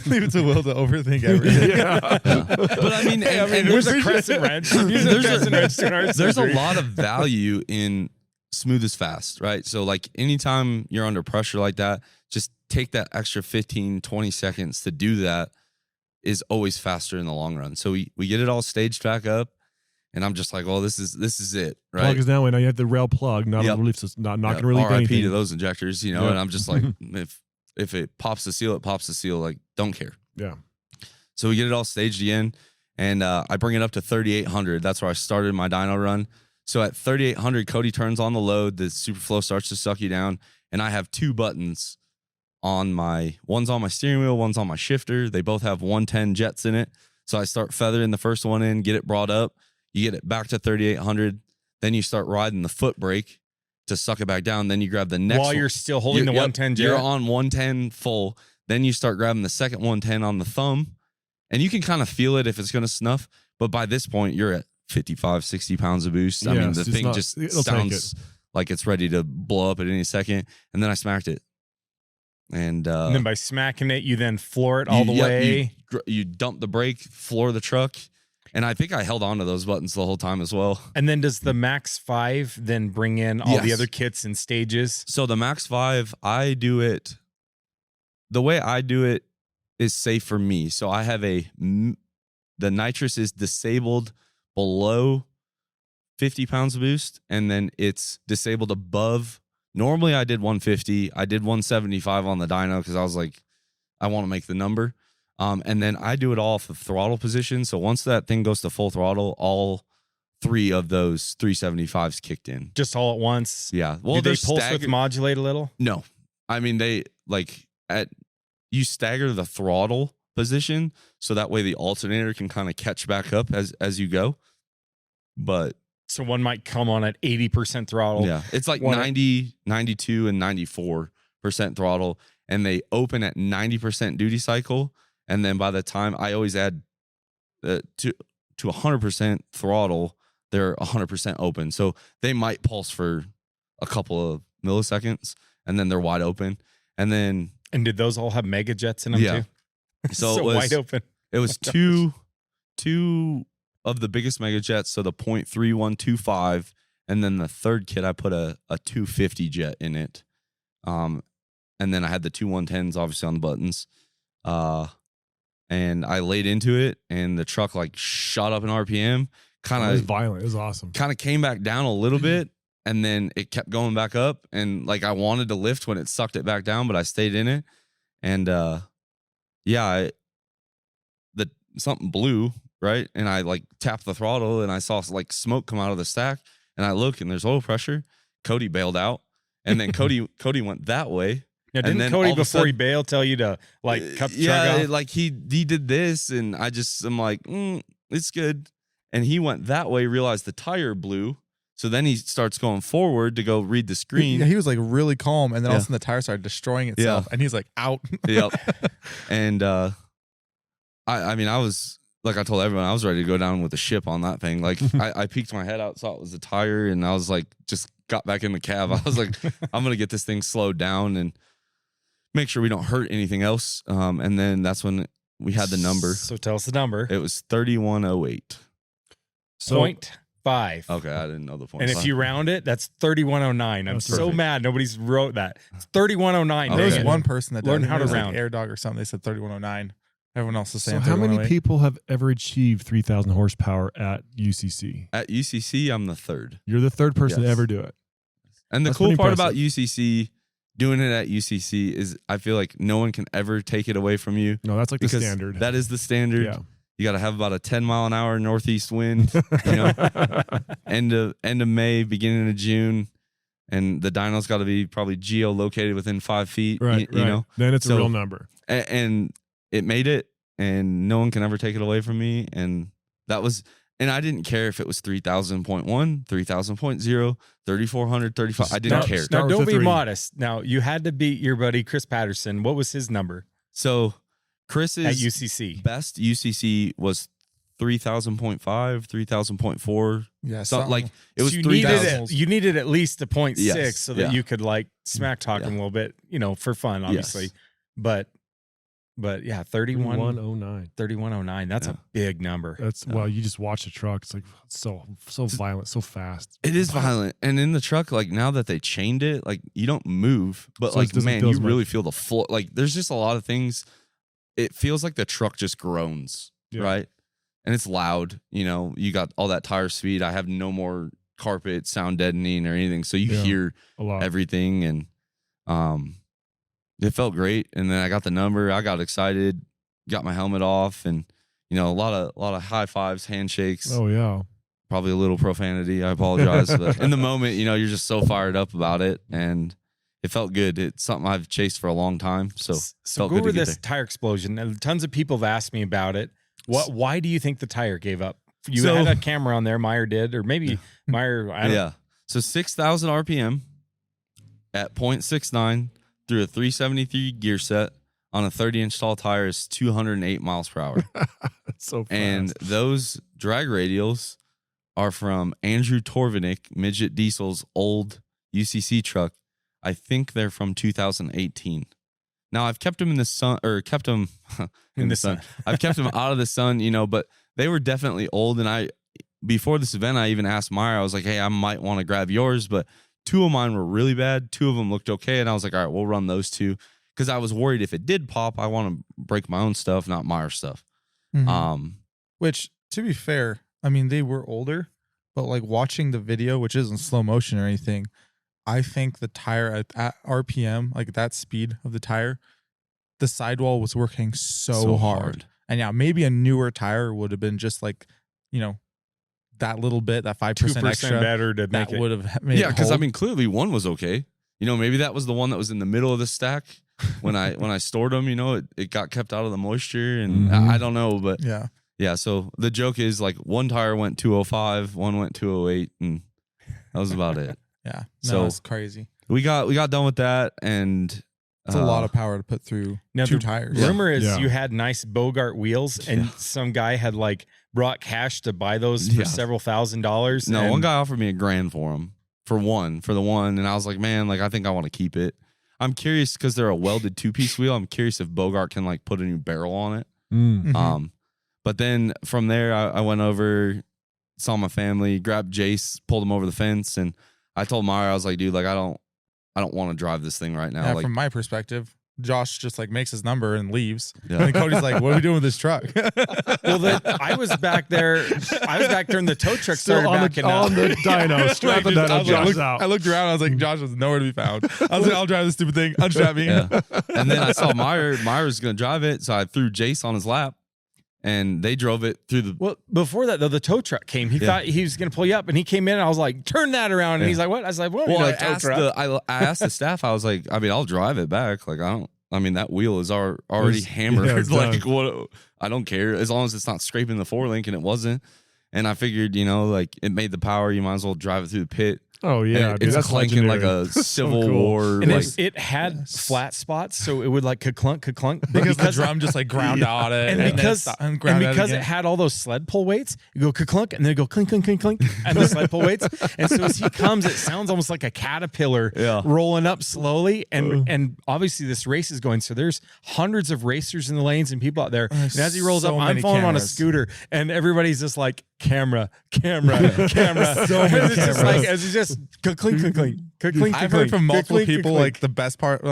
Leave it to Will to overthink everything. but I mean, and There's a crescent wrench. I'm using a crescent wrench to heart there's a surgery. lot of value in smooth is fast, right? So like anytime you're under pressure like that, just take that extra 15, 20 seconds to do that is always faster in the long run. So we get it all staged back up, and I'm just like, well, this is it, right? Plug is that way. Now you have the rail plug, not a relief system, not going to relieve RIP anything. to those injectors, you know. And I'm just like, if it pops the seal, it pops the seal. Like, don't care. Yeah. So we get it all staged again, and I bring it up to 3,800. That's where I started my dyno run. So at 3,800, Cody turns on the load. The Superflow starts to suck you down, and I have two buttons one's on my steering wheel, one's on my shifter. They both have 110 jets in it. So I start feathering the first one in, get it brought up. You get it back to 3,800. Then you start riding the foot brake to suck it back down. Then you grab the next While you're still holding the 110 jet. You're on 110 full. Then you start grabbing the second 110 on the thumb. And you can kind of feel it if it's going to snuff. But by this point, you're at 55, 60 pounds of boost. I mean, the thing just sounds like it's ready to blow up at any second. And then I smacked it. And then by smacking it, you then floor it all the way. You dump the brake, floor the truck. And I think I held on to those buttons the whole time as well. And then does the Max 5 then bring in all the other kits and stages? So the Max 5, I do it, the way I do it is safe for me. So I have the nitrous is disabled below 50 pounds of boost, and then it's disabled above. Normally I did 150. I did 175 on the dyno because I was like, I want to make the number. And then I do it all off the throttle position. So once that thing goes to full throttle, all 3 of those 375s kicked in. Just all at once? Yeah. Well, do they pulse width modulate a little? No. I mean, you stagger the throttle position so that way the alternator can kind of catch back up as you go. But so one might come on at 80% throttle. Yeah. It's like 90, 92, and 94% throttle. And they open at 90% duty cycle. And then by the time I always add to 100% throttle, they're 100% open. So they might pulse for a couple of milliseconds and then they're wide open. And did those all have mega jets in them too? So it was wide open. It was two of the biggest mega jets. So the 0.3125, and then the third kit I put a 250 jet in it. And then I had the 2 110s obviously on the buttons. And I laid into it, and the truck like shot up in RPM. It was violent. It was awesome. Kind of came back down a little bit, and then it kept going back up. And like I wanted to lift when it sucked it back down, but I stayed in it. And something blew, right? And I like tapped the throttle, and I saw like smoke come out of the stack. And I look, and there's oil pressure. Cody bailed out, and then Cody went that way. Now, didn't Cody before he bailed tell you to like cut the truck off? Like he did this, and I'm like, it's good. And he went that way, realized the tire blew. So then he starts going forward to go read the screen. Yeah, he was like really calm, and then all of a sudden the tire started destroying itself, and he's like out. Yep. And I mean, I was like, I told everyone I was ready to go down with the ship on that thing. Like I peeked my head out, saw it was the tire, and I was like, just got back in the cab. I was like, I'm gonna get this thing slowed down and make sure we don't hurt anything else. And then that's when we had the number. So tell us the number. It was 3108. So 0.5. Okay, I didn't know the point. And if you round it, that's 3109. I'm so perfect. mad nobody's wrote that. It's 3109. There was Dang it. one person that Learn did it. how to It was like round. Air Dog or something. They said 3109. Everyone else is So saying how many 3108. people have ever achieved 3,000 horsepower at UCC? At UCC, I'm the third. You're the third person to Yes. ever do it. And the That's cool pretty part about impressive. UCC, doing it at UCC, is I feel like no one can ever take it away from you. No, that's like the Because standard. that is the standard. Yeah. You got to have about a 10-mile-an-hour northeast wind, end of May, beginning of June. And the dyno's got to be probably geolocated within 5 feet, Right, you know? Then it's a So- real number. And it made it, and no one can ever take it away from me. And that was, and I didn't care if it was 3,000.1, 3,000.0, 3,400, 35. I didn't care. Now, Start with don't the be 3. modest. Now, you had to beat your buddy Chris Patterson. What was his number So Chris's at UCC? best UCC was 3,000.5, 3,000.4. Yeah, So like it was So you 3,000. needed at least a 0.6 Yes, so that yeah. you could like smack talk him a little bit, for fun, obviously. Yes. But yeah, 3109. 109. That's a big number. That's well, you just watch the truck. It's like so violent, so fast. It is violent. And in the truck, like now that they chained it, like you don't move, but So it like doesn't man, feel you as much. really feel the floor. Like there's just a lot of things. It feels like the truck just groans, Yeah. right? And it's loud. You got all that tire speed. I have no more carpet sound deadening or anything, so you Yeah. hear A lot. everything, and it felt great. And then I got the number. I got excited. Got my helmet off, and a lot of high fives, handshakes. Oh yeah. Probably a little profanity. I apologize, but in the moment, you're just so fired up about it, and it felt good. It's something I've chased for a long time. So So felt go good to over get this there. tire explosion. And tons of people have asked me about it. Why do you think the tire gave up? You So- had a camera on there, Meyer did, or maybe Meyer, I don't know. Yeah. So 6,000 RPM at 0.69 through a 373 gear set on a 30-inch tall tire is 208 miles per hour. That's so fast. And those drag radials are from Andrew Torvinick, Midget Diesel's old UCC truck. I think they're from 2018. Now I've kept them in the sun, or kept them in the sun. I've kept them out of the sun, but they were definitely old. And before this event, I even asked Meyer, I was like, hey, I might want to grab yours, but 2 of mine were really bad. 2 of them looked okay. And I was like, all right, we'll run those 2. Because I was worried if it did pop, I want to break my own stuff, not Meyer's stuff. Mhm. Which, to be fair, I mean, they were older, but like watching the video, which isn't slow motion or anything, I think the tire at RPM, like that speed of the tire, the sidewall was working so hard. And yeah, maybe a newer tire would have been just like, that little bit, that 5% 2% extra better to make that it. would have made Yeah, because I hold. mean, clearly one was okay. Maybe that was the one that was in the middle of the stack when I stored them. It got kept out of the moisture, and Mhm. I don't know, but Yeah. yeah. So the joke is like one tire went 205, one went 208, and that was about it. Yeah. So- No, it's crazy. We got done with that, and It's a lot of power to put through Now, 2 the tires. Rumor is Yeah. you had nice Bogart wheels, and some guy had like brought cash to buy those for Yeah. several $1,000s. No, and one guy offered me $1,000 for them for the one, and I was like, man, like I think I want to keep it. I'm curious because they're a welded 2-piece wheel. I'm curious if Bogart can like put a new barrel on it. Mm. Mhm. But then from there, I went over, saw my family, grabbed Jace, pulled him over the fence, and I told Meyer, I was like, dude, like I don't want to drive this thing right now. Yeah, Like, from my perspective, Josh just like makes his number and leaves. yeah. And then Cody's like, "What are we doing with this truck?" Well, I was back there. I was back during the tow truck Still started on backing the, up. on the dyno, strapping that I, up was like, Josh's I out. looked around. I was like, Josh was nowhere to be found. I was like, I'll drive this stupid thing. Unstrap me. Yeah. And then I saw Meyer was going to drive it, so I threw Jace on his lap, and they drove it through the. Well, before that, though, the tow truck came. He thought he was going to pull you up, and he came in, and I was like, turn that around. And Yeah. he's like, what? I was like, well, Well, I tow asked truck. I asked the staff. I was like, I mean, I'll drive it back. Like, that wheel is already It's- hammered. yeah, it's like, done. what? I don't care as long as it's not scraping the 4-link, and it wasn't. And I figured, like it made the power. You might as well drive it through the pit. Oh yeah, And dude, it's that's clanking like legendary. a So Civil cool. War. And like, it had flat spots, so it would like ka-clunk. But because the drum just like ground out it, and because it had all those sled pull weights, you go ka-clunk, and then it go clink, clink, clink, clink, and the sled pull weights. And so as he comes, it sounds almost like a caterpillar Yeah. rolling up slowly. And obviously this race is going, so there's hundreds of racers in the lanes and people out there. And as he rolls so up, I'm many following him on a cameras. scooter, and everybody's just like, camera. So many It's just cameras. like, as he just ka-clink, clink, clink, ka-clink, I've clink, heard from multiple ka-clink, people ka-clink. like the best part of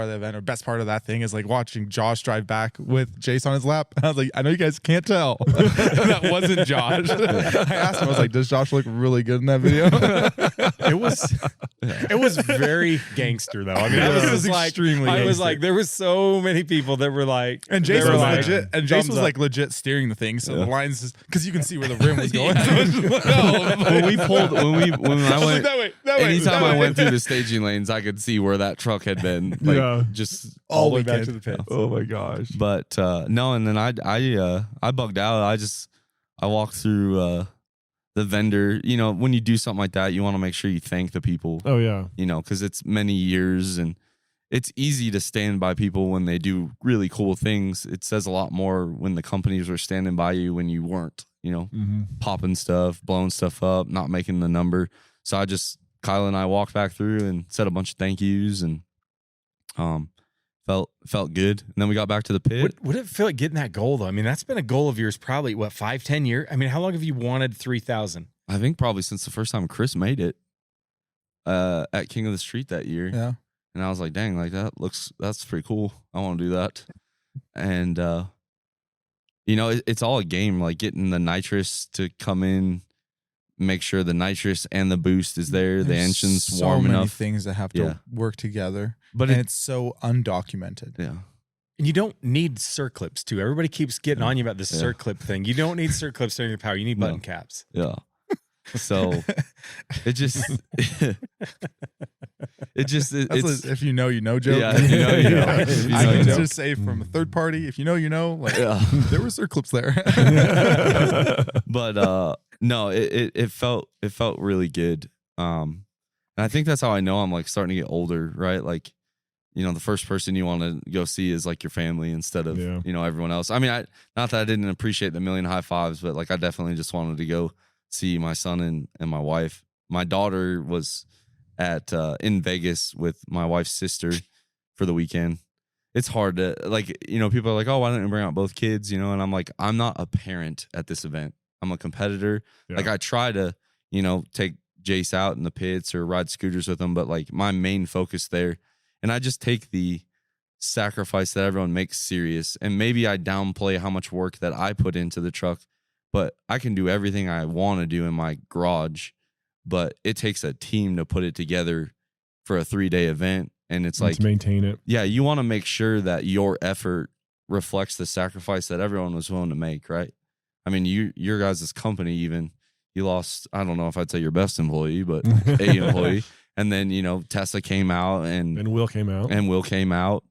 the event or best part of that thing is like watching Josh drive back with Jace on his lap. And I was like, I know you guys can't tell. That wasn't Josh. I asked him, I was like, does Josh look really good in that video? It was very gangster though. I mean, I was It just was like, extremely I was gangster. like, there was so many people that were like, And they Jace were was like, legit. And Jace thumbs was up. like legit steering the thing. So the lines just because you can see where the rim was going. when we pulled, when I went, that way. anytime that I way. went through the staging lanes, I could see where that truck had been. Like, Yeah. just all the way weekend. back to the pits. Oh my gosh. But no, and then I bugged out. I walked through the vendor. When you do something like that, you want to make sure you thank the people. Oh yeah. Because it's many years, and it's easy to stand by people when they do really cool things. It says a lot more when the companies were standing by you when you weren't. Mm-hmm. Popping stuff, blowing stuff up, not making the number. So Kyle and I walked back through and said a bunch of thank yous, and felt good. And then we got back to the pit. Would it feel like getting that goal though? I mean, that's been a goal of yours probably 5-10 years. I mean, how long have you wanted 3,000? I think probably since the first time Chris made it at King of the Street that year. Yeah. And I was like, dang, like that's pretty cool. I want to do that. And it's all a game, like getting the nitrous to come in, make sure the nitrous and the boost is there, the There's engine's so warm many enough. things that have to Yeah. work together, But and it's so undocumented. yeah. And you don't need circlips too. Everybody keeps getting on you about this Yeah. circlip thing. You don't need circlips during your power. You need No. button caps. Yeah. So it just it just it's if you know, you know, joke. yeah. If you know, you know. If you know, I you can know. just say from a third party, if you know, you know. Like there were circlips there. But no, it felt really good. And I think that's how I know I'm like starting to get older, right? Like, you know, the first person you want to go see is like your family instead of you know, everyone else. I mean, not that I didn't appreciate the million high fives, but like I definitely just wanted to go see my son and my wife. My daughter was at in Vegas with my wife's sister for the weekend. It's hard to, like, you know, people are like, oh, why don't you bring out both kids, you know? And I'm like, I'm not a parent at this event. I'm a competitor. Yeah. Like I try to, you know, take Jace out in the pits or ride scooters with him, but like my main focus there, and I just take the sacrifice that everyone makes serious. And maybe I downplay how much work that I put into the truck, but I can do everything I want to do in my garage. But it takes a team to put it together for a 3-day event. And it's like, to maintain it. yeah, you want to make sure that your effort reflects the sacrifice that everyone was willing to make, right? I mean, your guys' company, even, you lost, I don't know if I'd say your best employee, but a employee. And then, you know, Tessa came out and Will came out. And Will came out.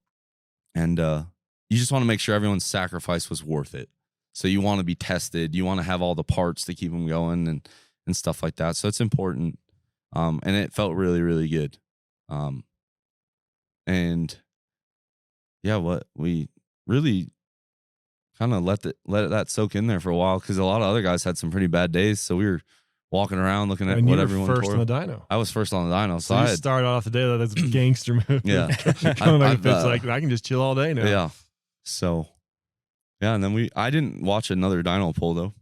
And you just want to make sure everyone's sacrifice was worth it. So you want to be tested. You want to have all the parts to keep them going and stuff like that. So it's important. And it felt really, really good. And yeah, what we really kind of let that soak in there for a while, because a lot of other guys had some pretty bad days. So we were walking around looking at and what you were everyone first tore. on the dyno. I was first on the dyno, So so I you had, started off the day that's a gangster move. Yeah. Coming back I've, to pits like I can just chill all day now. yeah. So yeah, and then I didn't watch another dyno pull though.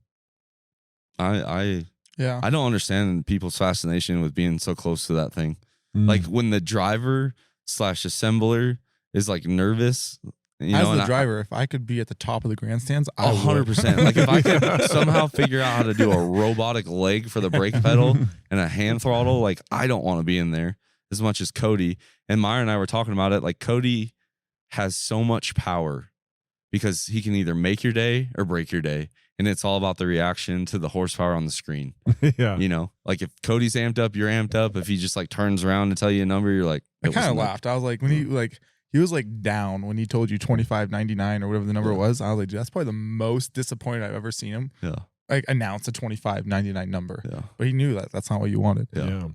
I don't understand people's fascination with being so close to that thing. Like when the driver / assembler is like nervous, you As know, the driver, if I could be at the top of the grandstands, I would. 100%. Like if I could somehow figure out how to do a robotic leg for the brake pedal and a hand throttle, like I don't want to be in there as much as Cody. And Meyer and I were talking about it. Like Cody has so much power because he can either make your day or break your day. And it's all about the reaction to the horsepower on the screen. Yeah. You know, like if Cody's amped up, you're amped up. If he just like turns around to tell you a number, you're like, I kind of laughed. I was like, when he was like down when he told you 25.99 or whatever the number was. I was like, dude, that's probably the most disappointed I've ever seen him. Yeah. Like announce a 25.99 number. Yeah. But he knew that that's not what you wanted. Yeah.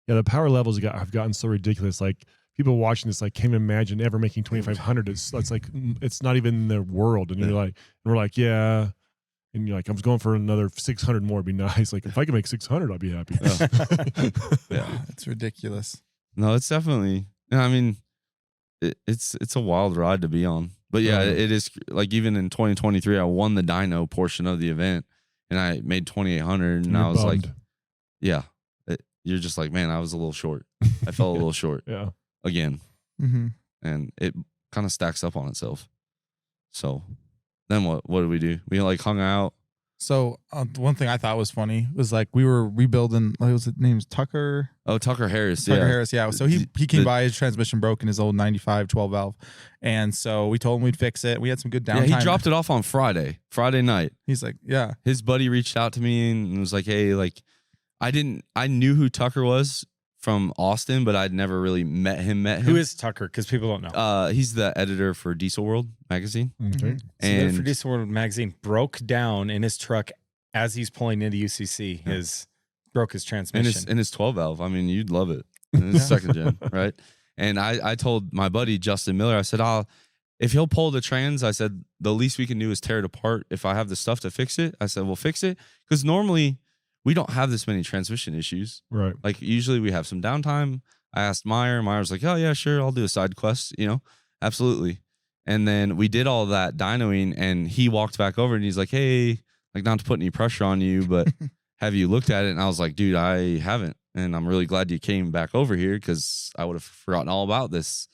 The power levels have gotten so ridiculous. Like people watching this, like can't imagine ever making 2,500. It's like it's not even in their world. And you're like, and we're like, yeah. And you're like, I was going for another 600 more. It'd be nice. Like if I could make 600, I'd be happy. Yeah. It's ridiculous. No, it's definitely. I mean, it's a wild ride to be on. But yeah, it is. Like even in 2023, I won the dyno portion of the event, and I made 2,800. And I was bummed. like, yeah, you're just like, man, I was a little short. I fell a little short. Yeah. Again, and it kind of stacks up on itself. So then what did we do? We like hung out. So one thing I thought was funny was like we were rebuilding. Like, was his name's Tucker? Oh, Tucker Harris. Tucker Harris. Yeah. So he came by, his transmission broke in his old 95 12 valve, and so we told him we'd fix it. We had some good downtime. Yeah, he dropped it off on Friday night. He's like, yeah. His buddy reached out to me and was like, hey, like I knew who Tucker was from Austin, but I'd never really met him. Who is Tucker? Because people don't know. He's the editor for Diesel World magazine. Okay. And for Diesel World magazine broke down in his truck as he's pulling into UCC. Broke his transmission. in his 12 valve. I mean, you'd love it. In his second gen, right? And I told my buddy Justin Miller, I said, if he'll pull the trans, I said, the least we can do is tear it apart. If I have the stuff to fix it, I said, we'll fix it. Because normally we don't have this many transmission issues. Right. Like usually we have some downtime. I asked Meyer. Meyer was like, oh yeah, sure. I'll do a side quest, absolutely. And then we did all that dynoing, and he walked back over and he's like, hey, like not to put any pressure on you, but have you looked at it? And I was like, dude, I haven't. And I'm really glad you came back over here because I would have forgotten all about this,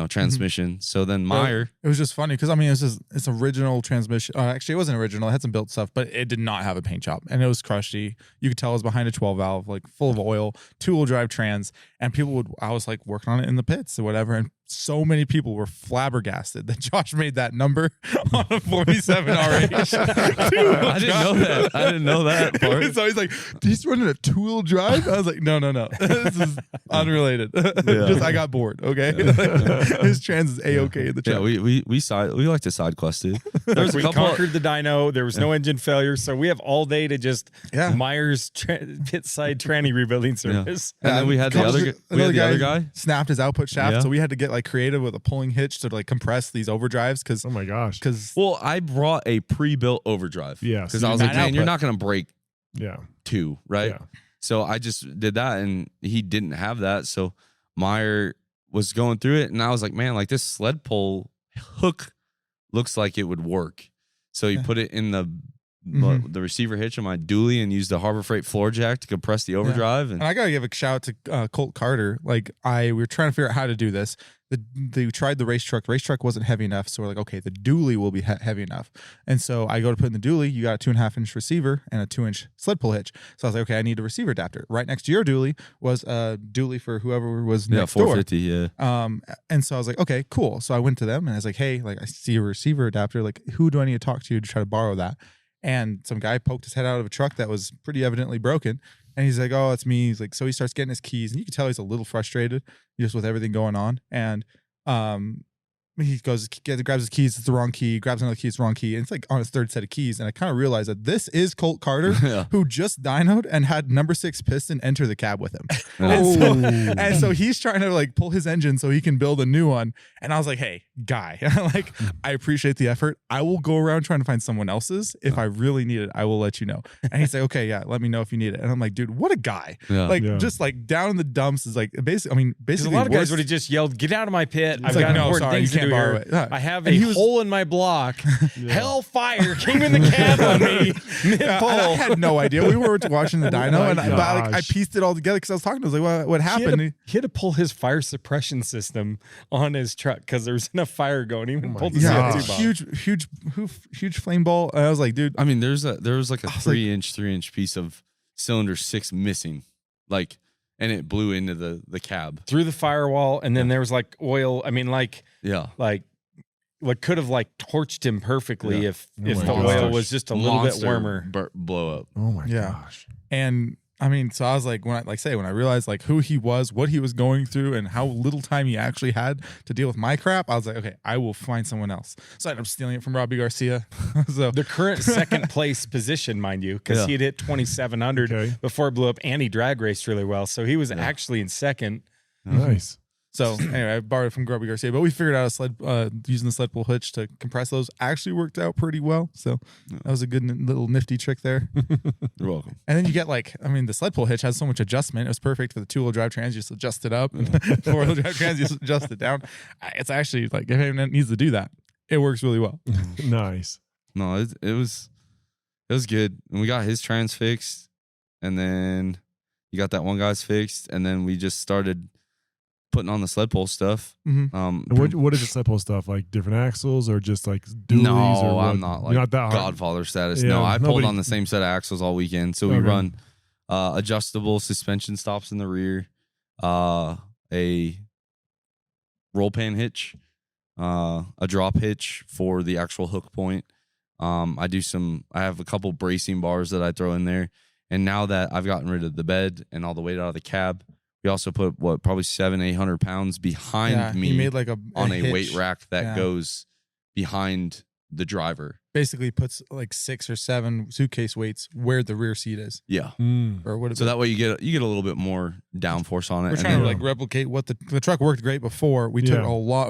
transmission. So then Meyer. It was just funny because I mean it's original transmission. Actually, it wasn't original. It had some built stuff, but it did not have a paint job, and it was crusty. You could tell it was behind a 12 valve, like full of oil, 2-wheel drive trans. And I was like working on it in the pits or whatever, and so many people were flabbergasted that Josh made that number on a 47 RH. I didn't know that part. So he's like, he's running a two-wheel drive? I was like, no. This is unrelated. Just I got bored, okay? His trans is A-okay in the truck. Yeah, we like to side quest it. We conquered the dyno. There was no engine failure, so we have all day to just Myers Pitside tranny rebuilding service. And then we had the other guy snapped his output shaft, so we had to get like creative with a pulling hitch to like compress these overdrives because oh my gosh, well, I brought a pre-built overdrive. Yeah, because I was like, man, you're not gonna break 2, right? Yeah. So I just did that, and he didn't have that. So Meyer was going through it, and I was like, man, like this sled pull hook looks like it would work. So he put it in the receiver hitch on my dually and used the Harbor Freight floor jack to compress the overdrive. And I gotta give a shout out to Colt Carter. Like we were trying to figure out how to do this. They tried the race truck. The race truck wasn't heavy enough, so we're like, okay, the dually will be heavy enough. And so I go to put in the dually. You got a 2.5-inch receiver and a 2-inch sled pull hitch. So I was like, okay, I need a receiver adapter. Right next to your dually was a dually for whoever was next door. 450, and so I was like, okay, cool. So I went to them and I was like, hey, like I see a receiver adapter. Like, who do I need to talk to try to borrow that? And some guy poked his head out of a truck that was pretty evidently broken. And he's like, oh, it's me. He's like, so he starts getting his keys. And you can tell he's a little frustrated just with everything going on. And he goes, grabs his keys, it's the wrong key, grabs another key, it's the wrong key. And it's like on his third set of keys. And I kind of realized that this is Colt Carter, who just dynoed and had number 6 piston enter the cab with him. And so he's trying to like pull his engine so he can build a new one. And I was like, hey, guy, like, I appreciate the effort. I will go around trying to find someone else's. If I really need it, I will let you know. And he's like, okay, yeah, let me know if you need it. And I'm like, dude, what a guy. Just like down in the dumps is like, basically, a lot of guys would have just yelled, get out of my pit. I've got important things to do here. I have a hole in my block. Hellfire came in the cab on me mid-pull. I had no idea. We were watching the dyno, I pieced it all together because I was talking to him. I was like, what happened? He had to pull his fire suppression system on his truck because there was enough fire going. He pulled the CO2 bomb. Huge flame ball. And I was like, dude. I mean, there was like a 3-inch piece of cylinder 6 missing. Like, and it blew into the cab. Through the firewall, and then there was like oil. I mean, could have like torched him perfectly if the oil was just a little bit warmer. Blow up. Oh my gosh. And I mean, so I was like, when I realized like who he was, what he was going through, and how little time he actually had to deal with my crap, I was like, okay, I will find someone else. So I ended up stealing it from Robbie Garcia. So the current second place position, mind you, because he had hit 2,700 before it blew up, and he drag raced really well. So he was actually in second. Nice. So anyway, I borrowed it from Robbie Garcia, but we figured out a sled using the sled pull hitch to compress those. Actually worked out pretty well. So that was a good little nifty trick there. You're welcome. And then you get like, I mean, the sled pull hitch has so much adjustment. It was perfect for the 2-wheel drive trans. You just adjust it up, and 4-wheel drive trans, you just adjust it down. It's actually like, if anyone needs to do that, it works really well. Nice. No, it was good. And we got his trans fixed, and then you got that one guy's fixed, and then we just started putting on the sled pull stuff. What is the sled pull stuff? Like different axles or just like dualies? No, I'm not like not that Godfather status. No, I pulled on the same set of axles all weekend. So we run adjustable suspension stops in the rear, a roll pan hitch, a drop hitch for the actual hook point. I have a couple bracing bars that I throw in there. And now that I've gotten rid of the bed and all the weight out of the cab, we also put probably 700-800 pounds behind me. He made like on a weight rack that goes behind the driver. Basically puts like 6 or 7 suitcase weights where the rear seat is. Yeah. Or what? So that way you get a little bit more downforce on it. We're trying to like replicate what the truck worked great before. We took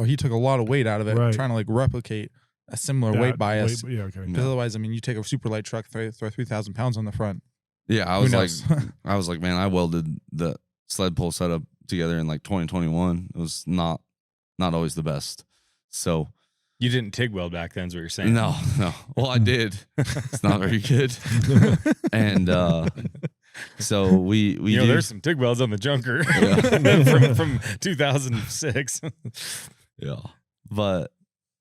he took a lot of weight out of it. Right. Trying to like replicate a similar weight bias. Because otherwise, I mean, you take a super light truck, throw 3,000 pounds on the front. Yeah, I was like, man, I welded the sled pull setup together in like 2021. It was not always the best. So you didn't TIG weld back then, is what you're saying? No. Well, I did. It's not very good. And so we there's some TIG welds on the junker from 2006. Yeah, but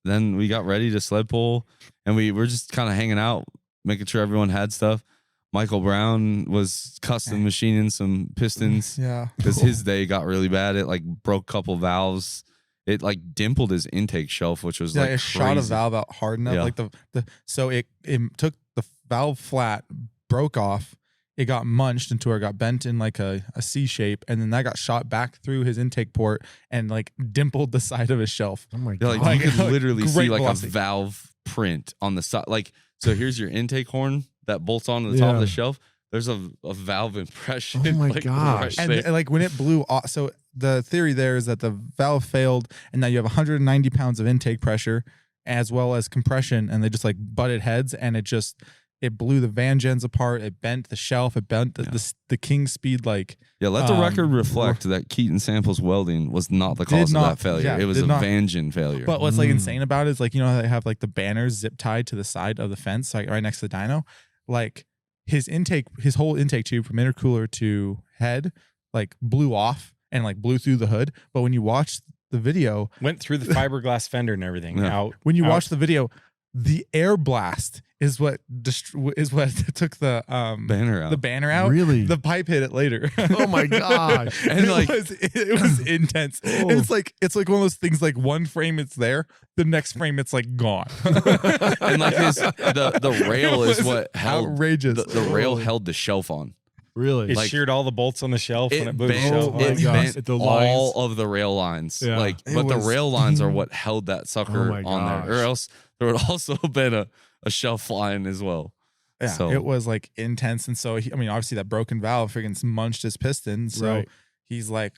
then we got ready to sled pull, and we were just kind of hanging out, making sure everyone had stuff. Michael Brown was custom machining some pistons. Yeah. Because his day got really bad. It like broke a couple valves it like dimpled his intake shelf, which was Yeah, like it crazy. shot a valve out hard enough. Yeah. Like so it took the valve flat, broke off. It got munched into where it got bent in like a C shape, and then that got shot back through his intake port and like dimpled the side of his shelf. Oh my Yeah, god! like you Like, could literally see great like velocity. a valve print on the side. Like, so here's your intake horn that bolts onto the top of the shelf. There's a valve impression. Oh my like, gosh. right And there. like when it blew off, so the theory there is that the valve failed, and now you have 190 pounds of intake pressure as well as compression, and they just like butted heads, and it blew the van gens apart. It bent the shelf. It bent the King Speed like. Yeah, let the record reflect that Keaton Samples welding was not the cause of that failure. yeah, it was did a not- Vangean failure. But what's like insane about it is like, you know how they have like the banners zip tied to the side of the fence, like right next to the dyno? Like his whole intake tube from intercooler to head like blew off and like blew through the hood. But when you watch the video, Went through the fiberglass fender and everything. Yeah. Out. when you out. watch the video, the air blast is what took the banner out. the banner out. Really? The pipe hit it later. Oh my gosh! And it like- it was intense. And it's like one of those things like one frame it's there, the next frame it's like gone. and like the rail It is was what held outrageous. the rail held the shelf on. Really? It like- sheared all the bolts on the shelf when it blew the bent, shelf. Oh my it gosh, bent at the all lines. of the rail lines. Yeah. Like, It but the was- rail lines are what held that sucker Oh my on there. gosh. Or else there would also been a shelf flying as well. Yeah, So- it was like intense, and so obviously that broken valve freaking munched his piston. So Right. he's like,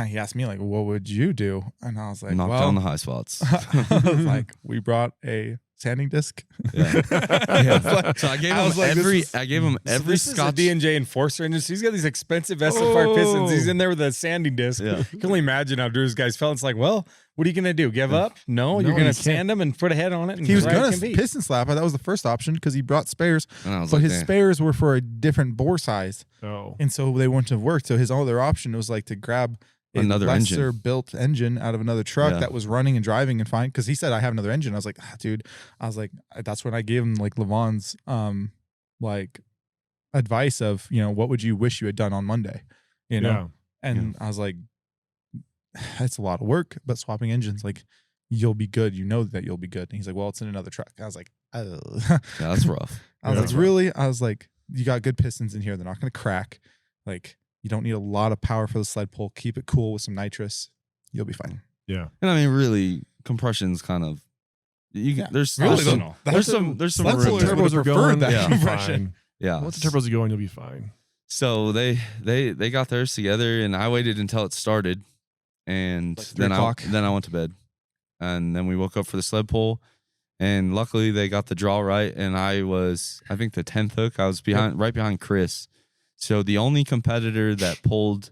he asked me like, "What would you do?" And I was like, Knock "Well," down the high spots. I was like, "We brought a sanding disc." Yeah. I was like- So I gave I him was like, every this is- I gave him every This is a Scotch. D&J Enforcer engine. So he's got these expensive SFR pistons. He's Oh. in there with a sanding disc. Yeah. You can only imagine how Drew's guys felt. It's like, well, what are you going to do? Give up? No, No, you're you going can't. to sand them and put a head on it. And He was ride gonna compete. piston slap. That was the first option because he brought spares, And I was but like, his "Damn." spares were for a different bore size, Oh. and so they wouldn't have worked. So his other option was like to grab a Another engine. lesser built engine out of another truck Yeah. that was running and driving and fine. Because he said, "I have another engine." I was like, dude. I was like, that's when I gave him like Levon's like advice of, what would you wish you had done on Monday, Yeah. And I was like, it's a lot of work, but swapping engines, like, you'll be good. You know that you'll be good. And he's like, well, it's in another truck. I was like, oh. Yeah, that's rough. I was Yeah. like, really? I was like, you got good pistons in here. They're not going to crack. Like, you don't need a lot of power for the sled pull. Keep it cool with some nitrous. You'll be fine. Yeah. And I mean, really, compression's kind of Yeah. there's Really? some there's some Sled room pullers there. would have Turbos are preferred going. that Yeah. you'll be compression. fine. Yeah. Once the turbos are going, you'll be fine. So they got theirs together, and I waited until it started, and Like 3 then o'clock. I went to bed, and then we woke up for the sled pull, and luckily they got the draw right, and I think the 10th hook. I was right behind Chris, so the only competitor that pulled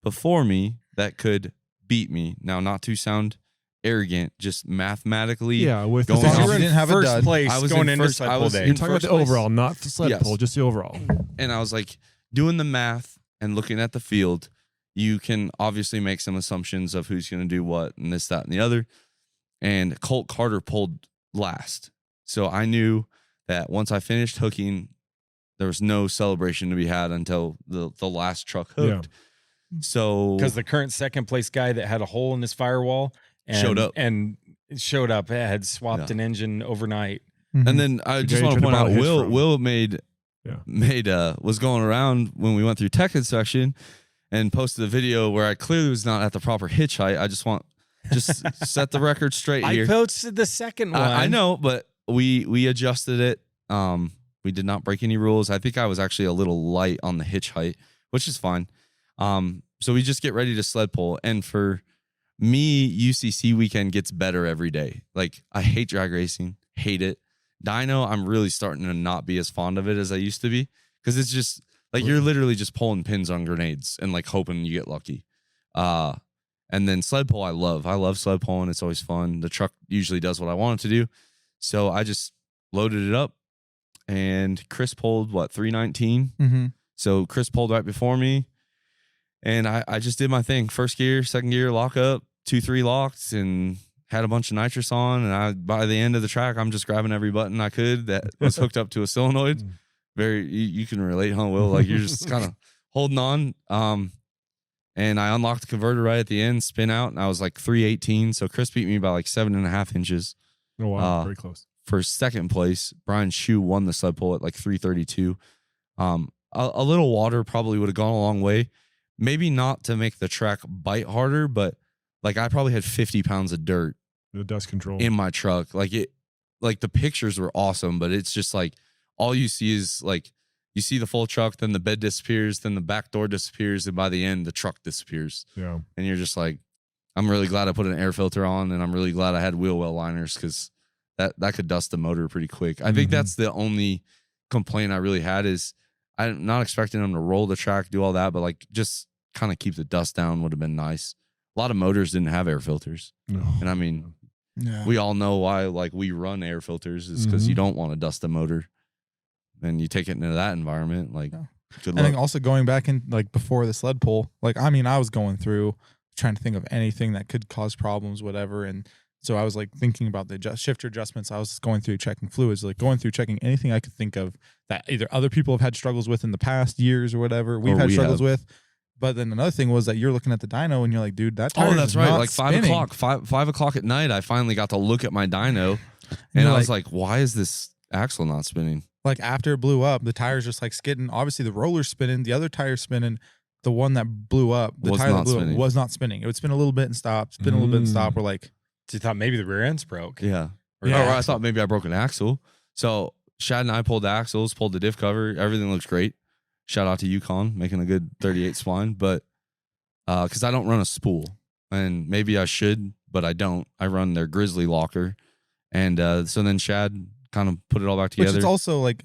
before me that could beat me. Now, not to sound arrogant, just mathematically. Yeah. With Going the off- You didn't have a first dud. place I was going in into first- sled I pull was day. You're in talking about first the place. overall, not the sled Yes. pull, just the overall. And I was like doing the math and looking at the field. You can obviously make some assumptions of who's going to do what and this, that, and the other. And Colt Carter pulled last. So I knew that once I finished hooking, there was no celebration to be had until the last truck hooked. So Because the current second place guy that had a hole in his firewall Showed up. showed up, had swapped Yeah. an engine overnight. and then I The just guy want to you tried point to out buy a hitch Will from. Will made was going around when we went through tech inspection and posted a video where I clearly was not at the proper hitch height. I just set the record straight I here. posted the second one. I know, but we adjusted it. We did not break any rules. I think I was actually a little light on the hitch height, which is fine. So we just get ready to sled pull. And for me, UCC weekend gets better every day. Like, I hate drag racing, hate it. Dyno, I'm really starting to not be as fond of it as I used to be, because it's just like you're literally just pulling pins on grenades and like hoping you get lucky. And then sled pull, I love sled pulling. It's always fun. The truck usually does what I want it to do. So I just loaded it up, and Chris pulled 319. Mm-hmm. So Chris pulled right before me, and I just did my thing. First gear, second gear, lock up, 2-3 locked, and had a bunch of nitrous on. And by the end of the track, I'm just grabbing every button I could that was hooked up to a solenoid. You can relate, huh, Will? Like, you're just kind of holding on. and I unlocked the converter right at the end, spin out, and I was like 318. So Chris beat me by like 7.5 inches. Oh, wow. Very close. For second place, Brian Shue won the sled pull at like 332. A little water probably would have gone a long way. Maybe not to make the track bite harder, but like I probably had 50 pounds of dirt, the dust control in my truck. Like the pictures were awesome, but it's just like all you see is like you see the full truck, then the bed disappears, then the back door disappears, and by the end the truck disappears. Yeah. And you're just like, I'm really glad I put an air filter on, and I'm really glad I had wheel well liners, because that could dust the motor pretty quick. I think that's the only complaint I really had, is I'm not expecting them to roll the track, do all that, but like just kind of keep the dust down would have been nice. A lot of motors didn't have air filters. No. And I mean, we all know why like we run air filters is because you don't want to dust the motor. And you take it into that environment, like good luck. I think also going back in like before the sled pull, like I mean, I was going through trying to think of anything that could cause problems, whatever. And so I was like thinking about the shifter adjustments. I was going through checking fluids, like going through checking anything I could think of that either other people have had struggles with in the past years or whatever. We've had struggles with. But then another thing was that you're looking at the dyno and you're like, dude, that tire that's right. not Like spinning. 5 o'clock at night, I finally got to look at my dyno, and I was like, why is this axle not spinning? Like after it blew up, the tire's just like skidding. Obviously, the roller's spinning, the other tire's spinning. The one that blew up, the tire that blew up was not spinning. It would spin a little bit and stop, spin a little bit and stop. We're like, so you thought maybe the rear end's broke. Yeah. Or Yeah. I thought maybe I broke an axle. So Shad and I pulled the axles, pulled the diff cover. Everything looks great. Shout out to Yukon, making a good 38 spline. But because I don't run a spool, and maybe I should, but I don't. I run their Grizzly locker. And so then Shad kind of put it all back together. which is also like,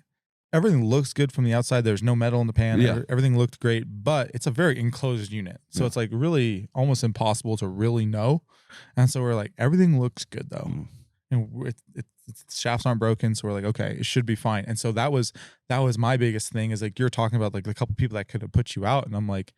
everything looks good from the outside. There's no metal in the pan. Yeah. Everything looked great, but it's a very enclosed unit. So it's like really almost impossible to really know. And so we're like, everything looks good though. And shafts aren't broken. So we're like, okay, it should be fine. And so that was my biggest thing, is like, you're talking about like a couple people that could have put you out. And I'm like,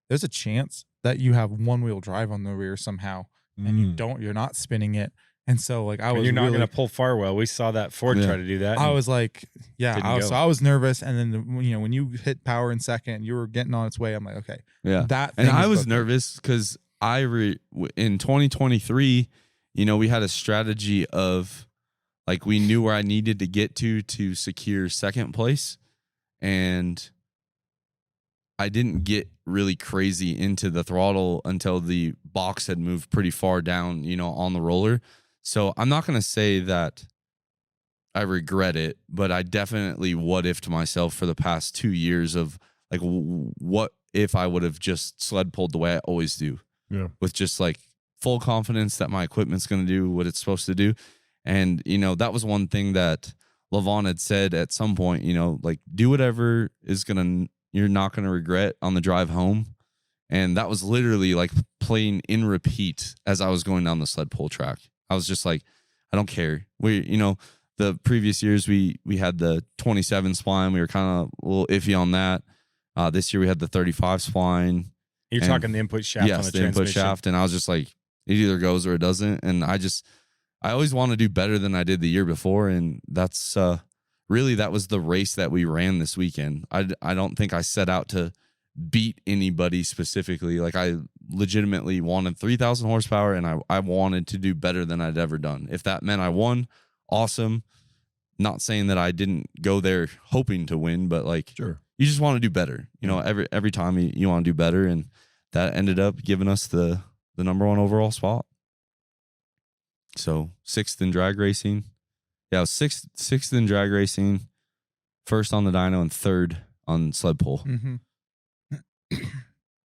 there's a chance that you have one wheel drive on the rear somehow and you're not spinning it. And so like You're not going to pull far well. We saw that Ford try to do that. I was like, so I was nervous. And then, when you hit power in second, you were getting on its way. I'm like, okay. Yeah. And I was nervous because in 2023, we had a strategy of like, we knew where I needed to get to secure second place. And I didn't get really crazy into the throttle until the box had moved pretty far down, on the roller. So I'm not going to say that I regret it, but I definitely what-ifed myself for the past 2 years of like, what if I would have just sled pulled the way I always do? Yeah. With just like full confidence that my equipment's going to do what it's supposed to do. And, that was one thing that Levon had said at some point, like, do whatever you're not going to regret on the drive home. And that was literally like playing in repeat as I was going down the sled pull track. I was just like, I don't care. The previous years we had the 27 spline. We were kind of a little iffy on that. This year we had the 35 spline. You're talking the input shaft on the transmission. Input shaft. And I was just like, it either goes or it doesn't. And I always want to do better than I did the year before. And that's really, that was the race that we ran this weekend. I don't think I set out to beat anybody specifically. Like, I legitimately wanted 3,000 horsepower, and I wanted to do better than I'd ever done. If that meant I won, awesome. Not saying that I didn't go there hoping to win, but like, sure, you just want to do better. Every time you want to do better, and that ended up giving us the number 1 overall spot. So 6th in drag racing. Yeah, I was sixth in drag racing, 1st on the dyno, and 3rd on sled pull. Mm-hmm.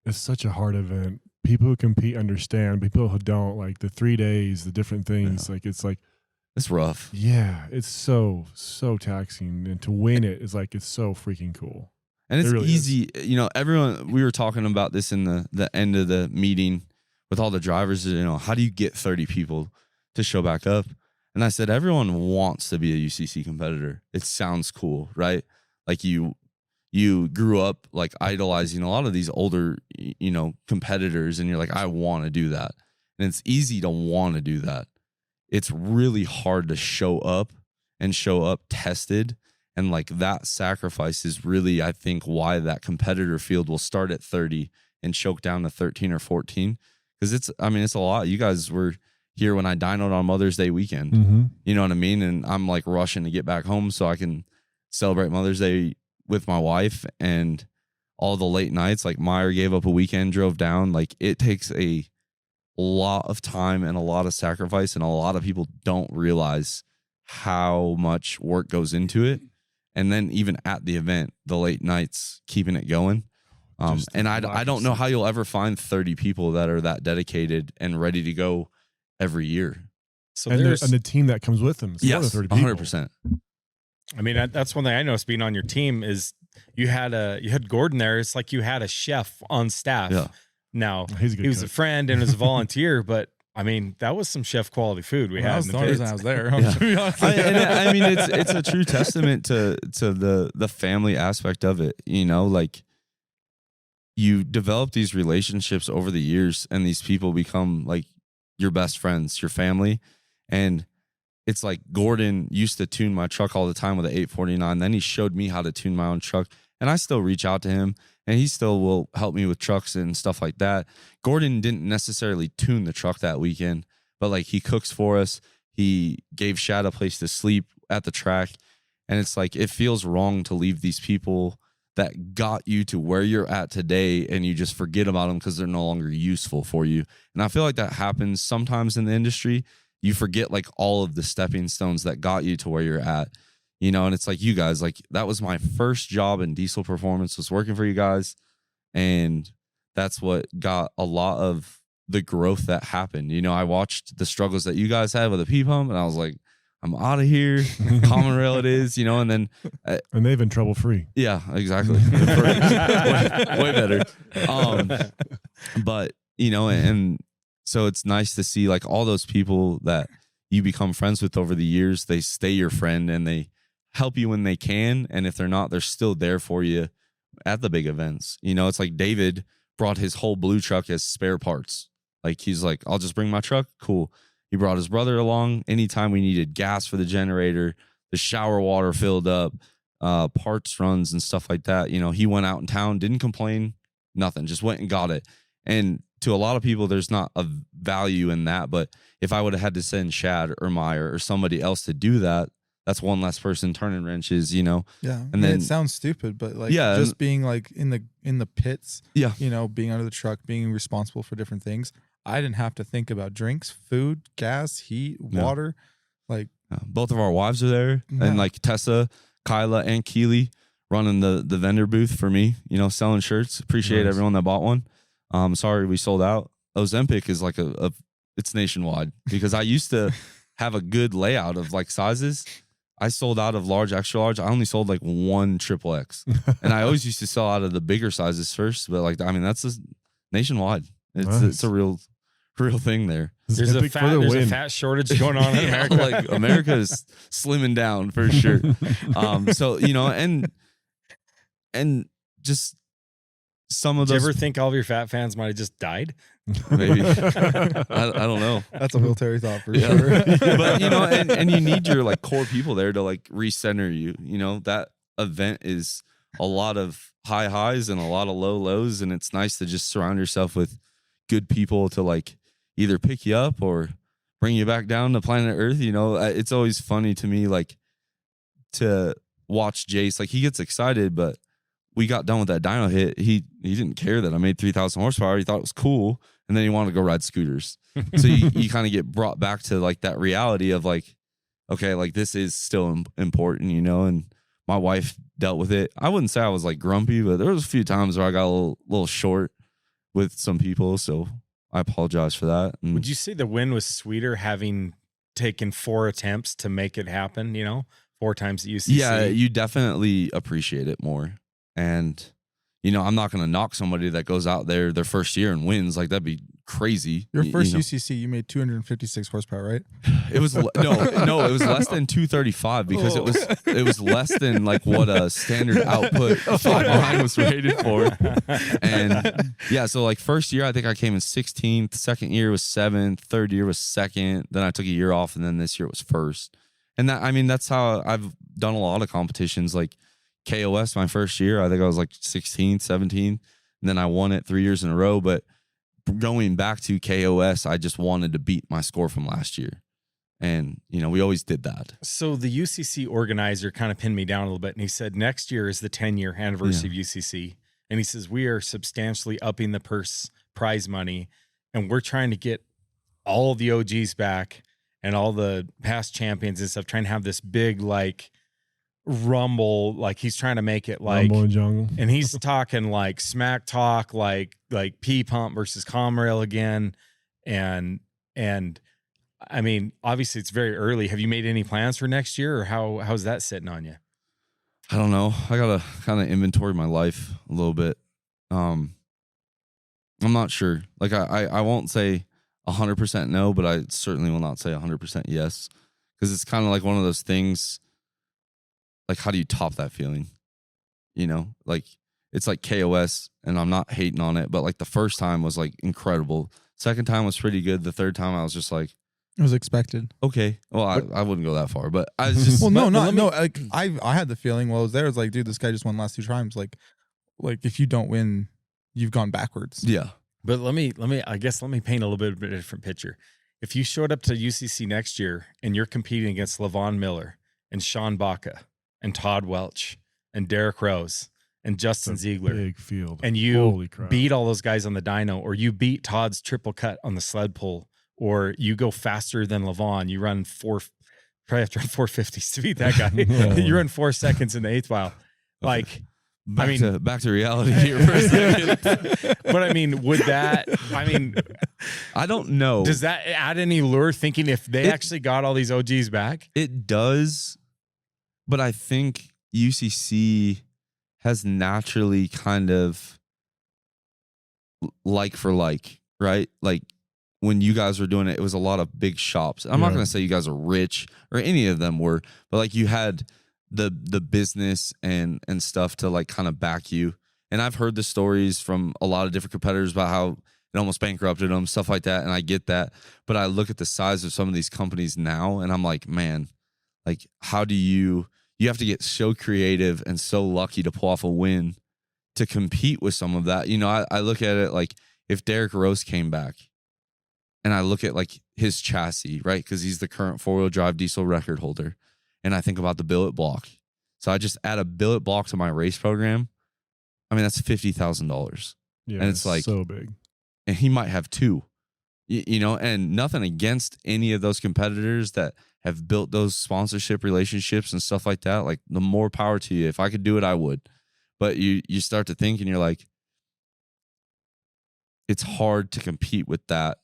It's such a hard event. People who compete understand. People who don't, like the 3 days, the different things. Yeah. It's rough. Yeah, it's so taxing, and to win it is like, it's so freaking cool. And it's really easy. Everyone. We were talking about this in the end of the meeting with all the drivers. How do you get 30 people to show back up? And I said, everyone wants to be a UCC competitor. It sounds cool, right? Like you grew up like idolizing a lot of these older, competitors, and you're like, I want to do that. And it's easy to want to do that. It's really hard to show up tested. And like, that sacrifice is really, I think, why that competitor field will start at 30 and choke down to 13 or 14. Because it's a lot. You guys were here when I dynoed on Mother's Day weekend. Mm-hmm. You know what I mean? And I'm like rushing to get back home so I can celebrate Mother's Day with my wife. And all the late nights, like Meyer gave up a weekend, drove down. Like it takes a lot of time and a lot of sacrifice, and a lot of people don't realize how much work goes into it. And then even at the event, the late nights, keeping it going. And I don't know how you'll ever find 30 people that are that dedicated and ready to go every year. So And there's the team that comes with them. It's more than 30 people. 100%. I mean, that's one thing I noticed being on your team is you had Gordon there. It's like you had a chef on staff. Yeah. Now He's a good he was cook. a friend and was a volunteer, but I mean, that was some chef quality food we had. That's in the the only reason pits. I was there. Yeah. To be honest. I mean, it's a true testament to the family aspect of it. You know, like you develop these relationships over the years, and these people become like your best friends, your family. And it's like Gordon used to tune my truck all the time with an 849. Then he showed me how to tune my own truck, and I still reach out to him, and he still will help me with trucks and stuff like that. Gordon didn't necessarily tune the truck that weekend, but like he cooks for us. He gave Shad a place to sleep at the track. And it's like, it feels wrong to leave these people that got you to where you're at today, and you just forget about them because they're no longer useful for you. And I feel like that happens sometimes in the industry. You forget like all of the stepping stones that got you to where you're at, you know. And it's like, you guys, like that was my first job in diesel performance, was working for you guys. And that's what got a lot of the growth that happened. You know, I watched the struggles that you guys had with a P-pump, and I was like, I'm out of here. Common rail it is, you know. And then And they've been trouble free. yeah, exactly. way better. But you know, and so it's nice to see like all those people that you become friends with over the years. They stay your friend, and they help you when they can. And if they're not, they're still there for you at the big events. You know, it's like David brought his whole blue truck as spare parts. Like he's like, I'll just bring my truck. Cool. He brought his brother along. Anytime we needed gas for the generator, the shower water filled up, parts runs and stuff like that. You know, he went out in town, didn't complain, nothing, just went and got it. And to a lot of people, there's not a value in that. But if I would have had to send Shad or Meyer or somebody else to do that, that's one less person turning wrenches, you know? Yeah. And And then- it sounds stupid, but like Yeah, just being like in the pits, Yeah. you know, being under the truck, being responsible for different things. I didn't have to think about drinks, food, gas, heat, Yeah. water. Like Both of our wives are there. Yeah. And like Tessa, Kyla, and Keely running the vendor booth for me, you know, selling shirts. Appreciate Nice. everyone that bought one. Sorry we sold out. Ozempic is like it's nationwide, because I used to have a good layout of like sizes. I sold out of large, extra large. I only sold like one XXX. And I always used to sell out of the bigger sizes first. But like, I mean, that's just nationwide. It's a real thing there. There's a Epic for the win. fat shortage going on in Yeah, America. like America is slimming down for sure. So, you know, and just some of Did you those ever think all of your fat fans might have just died? maybe I don't know. that's a military thought for Yeah. sure. But you know, and you need your like core people there to like recenter you. You know, that event is a lot of high highs and a lot of low lows, and it's nice to just surround yourself with good people to like either pick you up or bring you back down to planet Earth. You know, it's always funny to me like to watch Jace. Like he gets excited, but we got done with that dyno hit. He didn't care that I made 3,000 horsepower. He thought it was cool, and then he wanted to go ride scooters. So you kind of get brought back to like that reality of like, okay, like this is still important, you know. And my wife dealt with it. I wouldn't say I was like grumpy, but there was a few times where I got a little short with some people. So I apologize for that. And Would you say the win was sweeter having taken 4 attempts to make it happen, you know, 4 times at UCC? yeah, you definitely appreciate it more. And, you know, I'm not going to knock somebody that goes out there their first year and wins. Like, that'd be crazy. Your first you know? UCC, you made 256 horsepower, right? It was no, it was less than 235 because it was less than like what a standard output 5.9 was rated for. And yeah, so like first year I think I came in 16th, second year was 7th, third year was 2nd, then I took a year off, and then this year was 1st. And that, I mean, that's how I've done a lot of competitions. Like KOS my first year, I think I was like 16th, 17th. And then I won it 3 years in a row. But going back to KOS, I just wanted to beat my score from last year. And, we always did that. So the UCC organizer kind of pinned me down a little bit, and he said next year is the 10-year anniversary of UCC. And he says, we are substantially upping the prize money, and we're trying to get all the OGs back and all the past champions and stuff, trying to have this big, like, rumble. Like, he's trying to make it like, Rumble and jungle. and he's talking like smack talk, like P-Pump versus Comrail again. And I mean, obviously it's very early. Have you made any plans for next year, or how's that sitting on you? I don't know. I got to kind of inventory my life a little bit. I'm not sure. Like, I won't say 100% no, but I certainly will not say 100% yes. Because it's kind of like one of those things, like, how do you top that feeling? Like, it's like KOS, and I'm not hating on it, but like the first time was like incredible. Second time was pretty good. The third time I was just like, It was expected. okay. Well, I wouldn't go that far, but I was just. Well, no. Like, I had the feeling while I was there, it's like, dude, this guy just won the last 2 times. Like if you don't win, you've gone backwards. Yeah. But let me paint a little bit of a different picture. If you showed up to UCC next year and you're competing against Levon Miller and Sean Baca and Todd Welch and Derek Rose and Justin Ziegler, Big field. and you beat all those guys on the dyno, or you beat Todd's triple cut on the sled pull, or you go faster than Levon, you run probably have to run 450s to beat that guy. You run 4 seconds in the 8th mile. Like, Back to reality here for a second. But I mean, I don't know. Does that add any lure, thinking if they actually got all these OGs back? It does, but I think UCC has naturally kind of like for like, right? Like, when you guys were doing it, it was a lot of big shops. I'm not going to say you guys are rich, or any of them were, but like, you had the business and stuff to like kind of back you. And I've heard the stories from a lot of different competitors about how it almost bankrupted them, stuff like that. And I get that. But I look at the size of some of these companies now, and I'm like, man, like, how do you have to get so creative and so lucky to pull off a win to compete with some of that. I look at it like, if Derek Rose came back, and I look at like his chassis, right? Because he's the current 4-wheel drive diesel record holder. And I think about the billet block. So I just add a billet block to my race program. I mean, that's $50,000. Yeah, and it's like so big. And he might have 2, and nothing against any of those competitors that have built those sponsorship relationships and stuff like that. Like, the more power to you. If I could do it, I would. But you start to think, and you're like, it's hard to compete with that.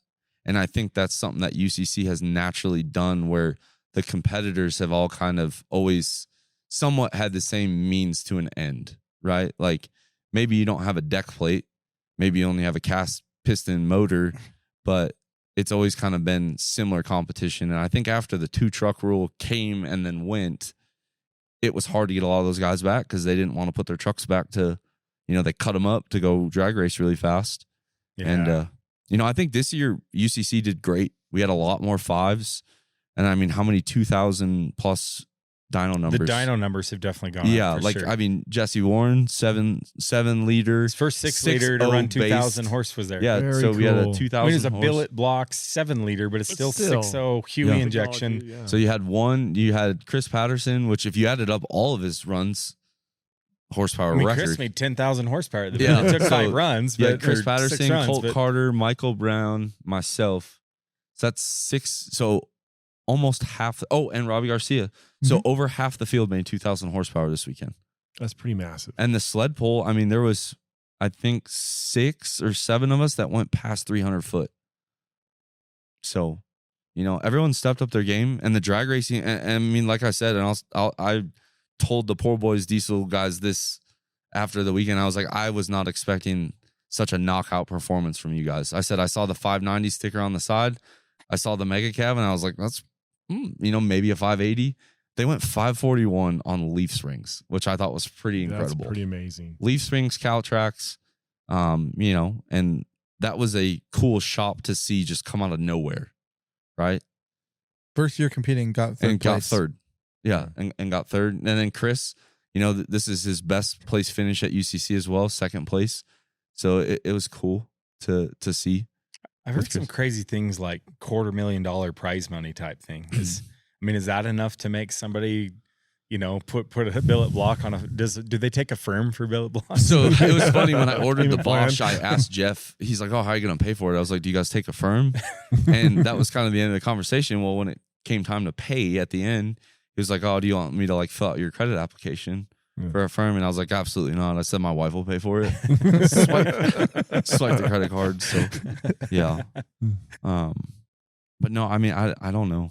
And I think that's something that UCC has naturally done, where the competitors have all kind of always somewhat had the same means to an end, right? Like, maybe you don't have a deck plate, maybe you only have a cast piston motor, but it's always kind of been similar competition. And I think after the 2-truck rule came and then went, it was hard to get a lot of those guys back, because they didn't want to put their trucks back to, they cut them up to go drag race really fast. Yeah. And, I think this year UCC did great. We had a lot more 5s. And I mean, how many 2,000 plus dyno numbers? The dyno numbers have definitely gone up. Yeah, for like, sure. I mean, Jesse Warren, 7 liter. His first 6 liter to run 2,000 horse was there. Yeah, Very so we had a cool. 2,000 I mean, it's a horse. billet block 7 liter, but it's still 6.0 Huey Yeah. injection. Yeah. So you had Chris Patterson, which, if you added up all of his runs, horsepower I mean, record. Chris made 10,000 horsepower at the Yeah. It took So, 5 runs. But, Yeah, Chris or 6 Patterson, runs, Colt but Carter, Michael Brown, myself. So that's 6. So almost half. Oh, and Robbie Garcia. So over half the field made 2,000 horsepower this weekend. That's pretty massive. And the sled pull, I mean, there was, I think, 6 or 7 of us that went past 300 foot. So, everyone stepped up their game, and the drag racing. And I mean, like I said, and I told the Poor Boys Diesel guys this after the weekend. I was like, I was not expecting such a knockout performance from you guys. I said, I saw the 590 sticker on the side. I saw the mega cab, and I was like, that's, maybe a 580. They went 541 on leaf springs, which I thought was pretty incredible. That's pretty amazing. Leaf springs, cow tracks, and that was a cool shop to see just come out of nowhere, right? First year competing, got third Got place. third. Yeah, and got third. And then Chris, this is his best place finish at UCC as well, 2nd place. So it was cool to see. I've heard some crazy things like $250,000 prize money type thing. Is that enough to make somebody, put a billet block on do they take a firm for billet blocks? So it was funny when I ordered the Bosch, I asked Jeff, he's like, oh, how are you going to pay for it? I was like, do you guys take a firm? And that was kind of the end of the conversation. Well, when it came time to pay at the end, he was like, oh, do you want me to like fill out your credit application for a firm? And I was like, absolutely not. I said my wife will pay for it. Swipe the credit card. So yeah. But no, I mean, I don't know.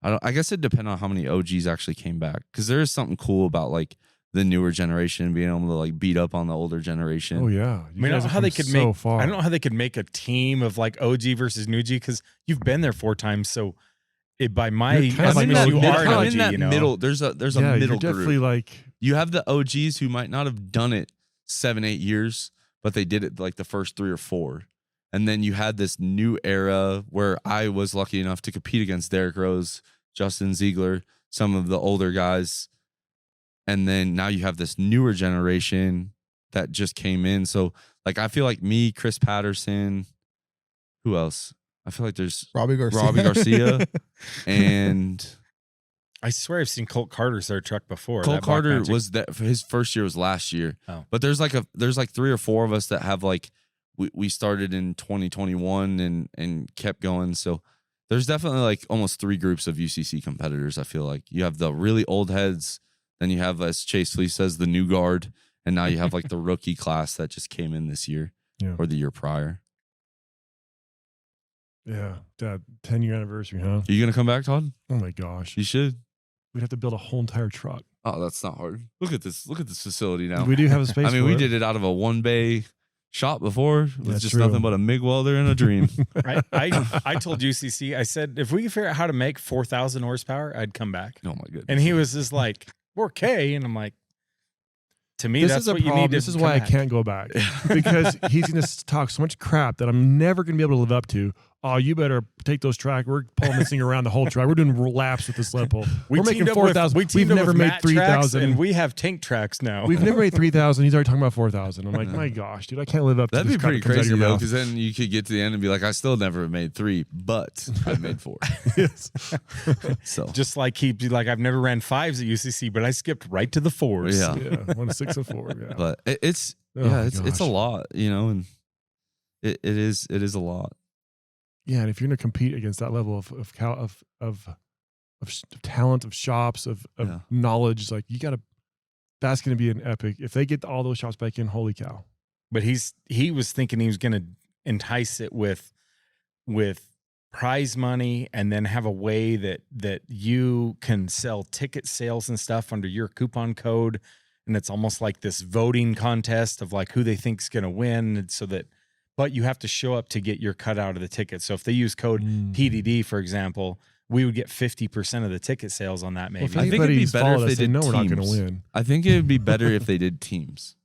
I guess it depends on how many OGs actually came back, because there is something cool about like the newer generation being able to like beat up on the older generation. Oh yeah, I don't know how they could make. I don't know how they could make a team of like OG versus new G, because you've been there 4 times. So by my estimation, you are an OG. In that middle, there's a middle group. Definitely like you have the OGs who might not have done it 7-8 years, but they did it like the first 3 or 4. And then you had this new era where I was lucky enough to compete against Derek Rose, Justin Ziegler, some of the older guys. And then now you have this newer generation that just came in. So like, I feel like me, Chris Patterson, who else? I feel like there's Robbie Garcia. And I swear I've seen Colt Carter start a truck before. Colt Carter was that his first year was last year. Oh. But there's like 3 or 4 of us that have like, we started in 2021 and kept going. So there's definitely like almost 3 groups of UCC competitors. I feel like you have the really old heads, then you have, as Chase Fleece says, the new guard, and now you have like the rookie class that just came in this year or the year prior. Yeah, that 10-year anniversary, huh? Are you gonna come back, Todd? Oh my gosh, You should. we'd have to build a whole entire truck. Oh, that's not hard. Look at this facility now. We do have a space. I mean, for we it. did it out of a 1-bay shop before with That's just true. nothing but a MIG welder and a dream. I told UCC, I said, if we could figure out how to make 4,000 horsepower, I'd come back. Oh my goodness. And he was just like, 4K. And I'm like, to me, This that's is a what you problem. need to This is come why I back. can't go back, because he's going to talk so much crap that I'm never going to be able to live up to. Oh, you better take those tracks. We're pulling this thing around the whole track. We're doing laps with the sled pull. We're making 4,000. We've never made 3,000, and we have tank tracks now. We've never made 3,000. He's already talking about 4,000. I'm like, my gosh, dude, I can't live up to That'd this be crap pretty that comes out of crazy your though, mouth. because then you could get to the end and be like, I still never made 3, but I made 4. Yes. So just like he'd be like, I've never ran 5s at UCC, but I skipped right to the 4s. yeah. Yeah, 1 6 and 4. Yeah. But it's Oh yeah, my it's a gosh. lot, and it is a lot. Yeah, and if you're going to compete against that level of talent, of shops, of Yeah. knowledge, like that's going to be an epic. If they get all those shops back in, holy cow! But he was thinking he was going to entice it with prize money, and then have a way that you can sell ticket sales and stuff under your coupon code, and it's almost like this voting contest of like who they think's going to win, and so that. But you have to show up to get your cut out of the ticket. So if they use code PDD, for example, we would get 50% of the ticket sales on that. Maybe. Well, if anybody's followed us, they know we're not going to win. I think it would be better if they did teams.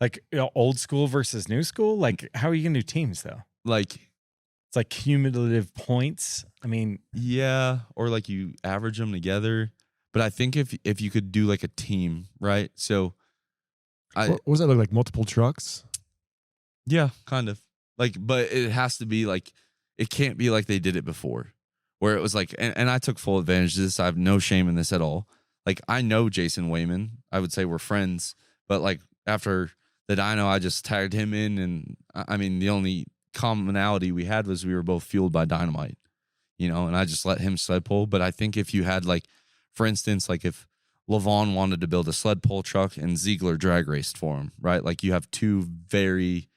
Like old school versus new school. Like, how are you going to do teams though? Like, It's like cumulative points. I mean, yeah, or like you average them together. But I think if you could do like a team, right? So, What does that look like? Multiple trucks? yeah, kind of like, but it has to be like, it can't be like they did it before, where it was like, and I took full advantage of this. I have no shame in this at all. Like, I know Jason Wayman. I would say we're friends, but like after the dyno, I just tagged him in, and I mean, the only commonality we had was we were both fueled by dynamite, and I just let him sled pull. But I think if you had like, for instance, like if Levon wanted to build a sled pull truck and Ziegler drag raced for him, right? Like you have 2 very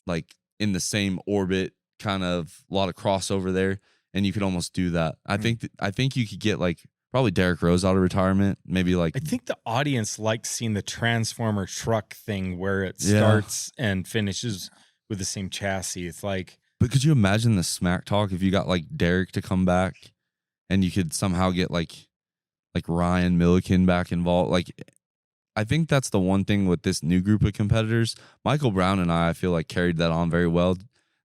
like in the same orbit, kind of a lot of crossover there, and you could almost do that. I think you could get like probably Derek Rose out of retirement, maybe like. I think the audience likes seeing the Transformer truck thing where it starts and finishes with the same chassis. It's like, but could you imagine the smack talk if you got like Derek to come back, and you could somehow get like Ryan Milliken back involved? Like, I think that's the one thing with this new group of competitors. Michael Brown and I feel like carried that on very well.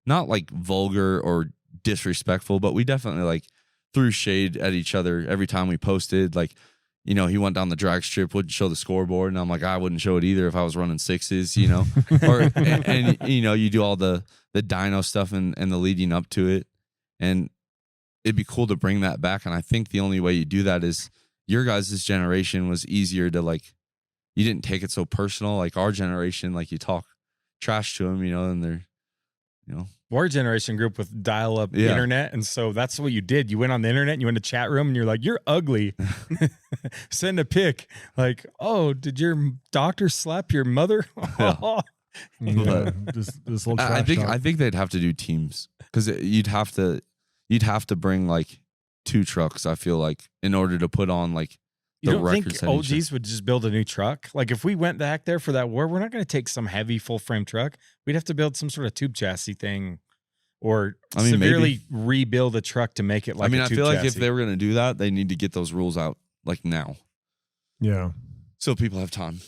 Not like vulgar or disrespectful, but we definitely like threw shade at each other every time we posted. Like, you know, he went down the drag strip, wouldn't show the scoreboard, and I'm like, I wouldn't show it either if I was running 6s, you know. Or and you know, you do all the dyno stuff and the leading up to it, and it'd be cool to bring that back. And I think the only way you do that is your guys' generation was easier to like. You didn't take it so personal, like our generation. Like you talk trash to them, you know, and they're, you know. Our generation grew up with dial-up internet, and so that's what you did. You went on the internet, and you went to chat room, and you're like, "You're ugly." Send a pic, like, "Oh, did your doctor slap your mother?" Yeah, this little trash talk. I think they'd have to do teams because you'd have to bring like 2 trucks. I feel like in order to put on like. You don't think OGs would just build a new truck? Like if we went back there for that war, we're not going to take some heavy full frame truck. We'd have to build some sort of tube chassis thing, or severely rebuild a truck to make it like. I feel like if they were going to do that, they need to get those rules out like now. Yeah, so people have time.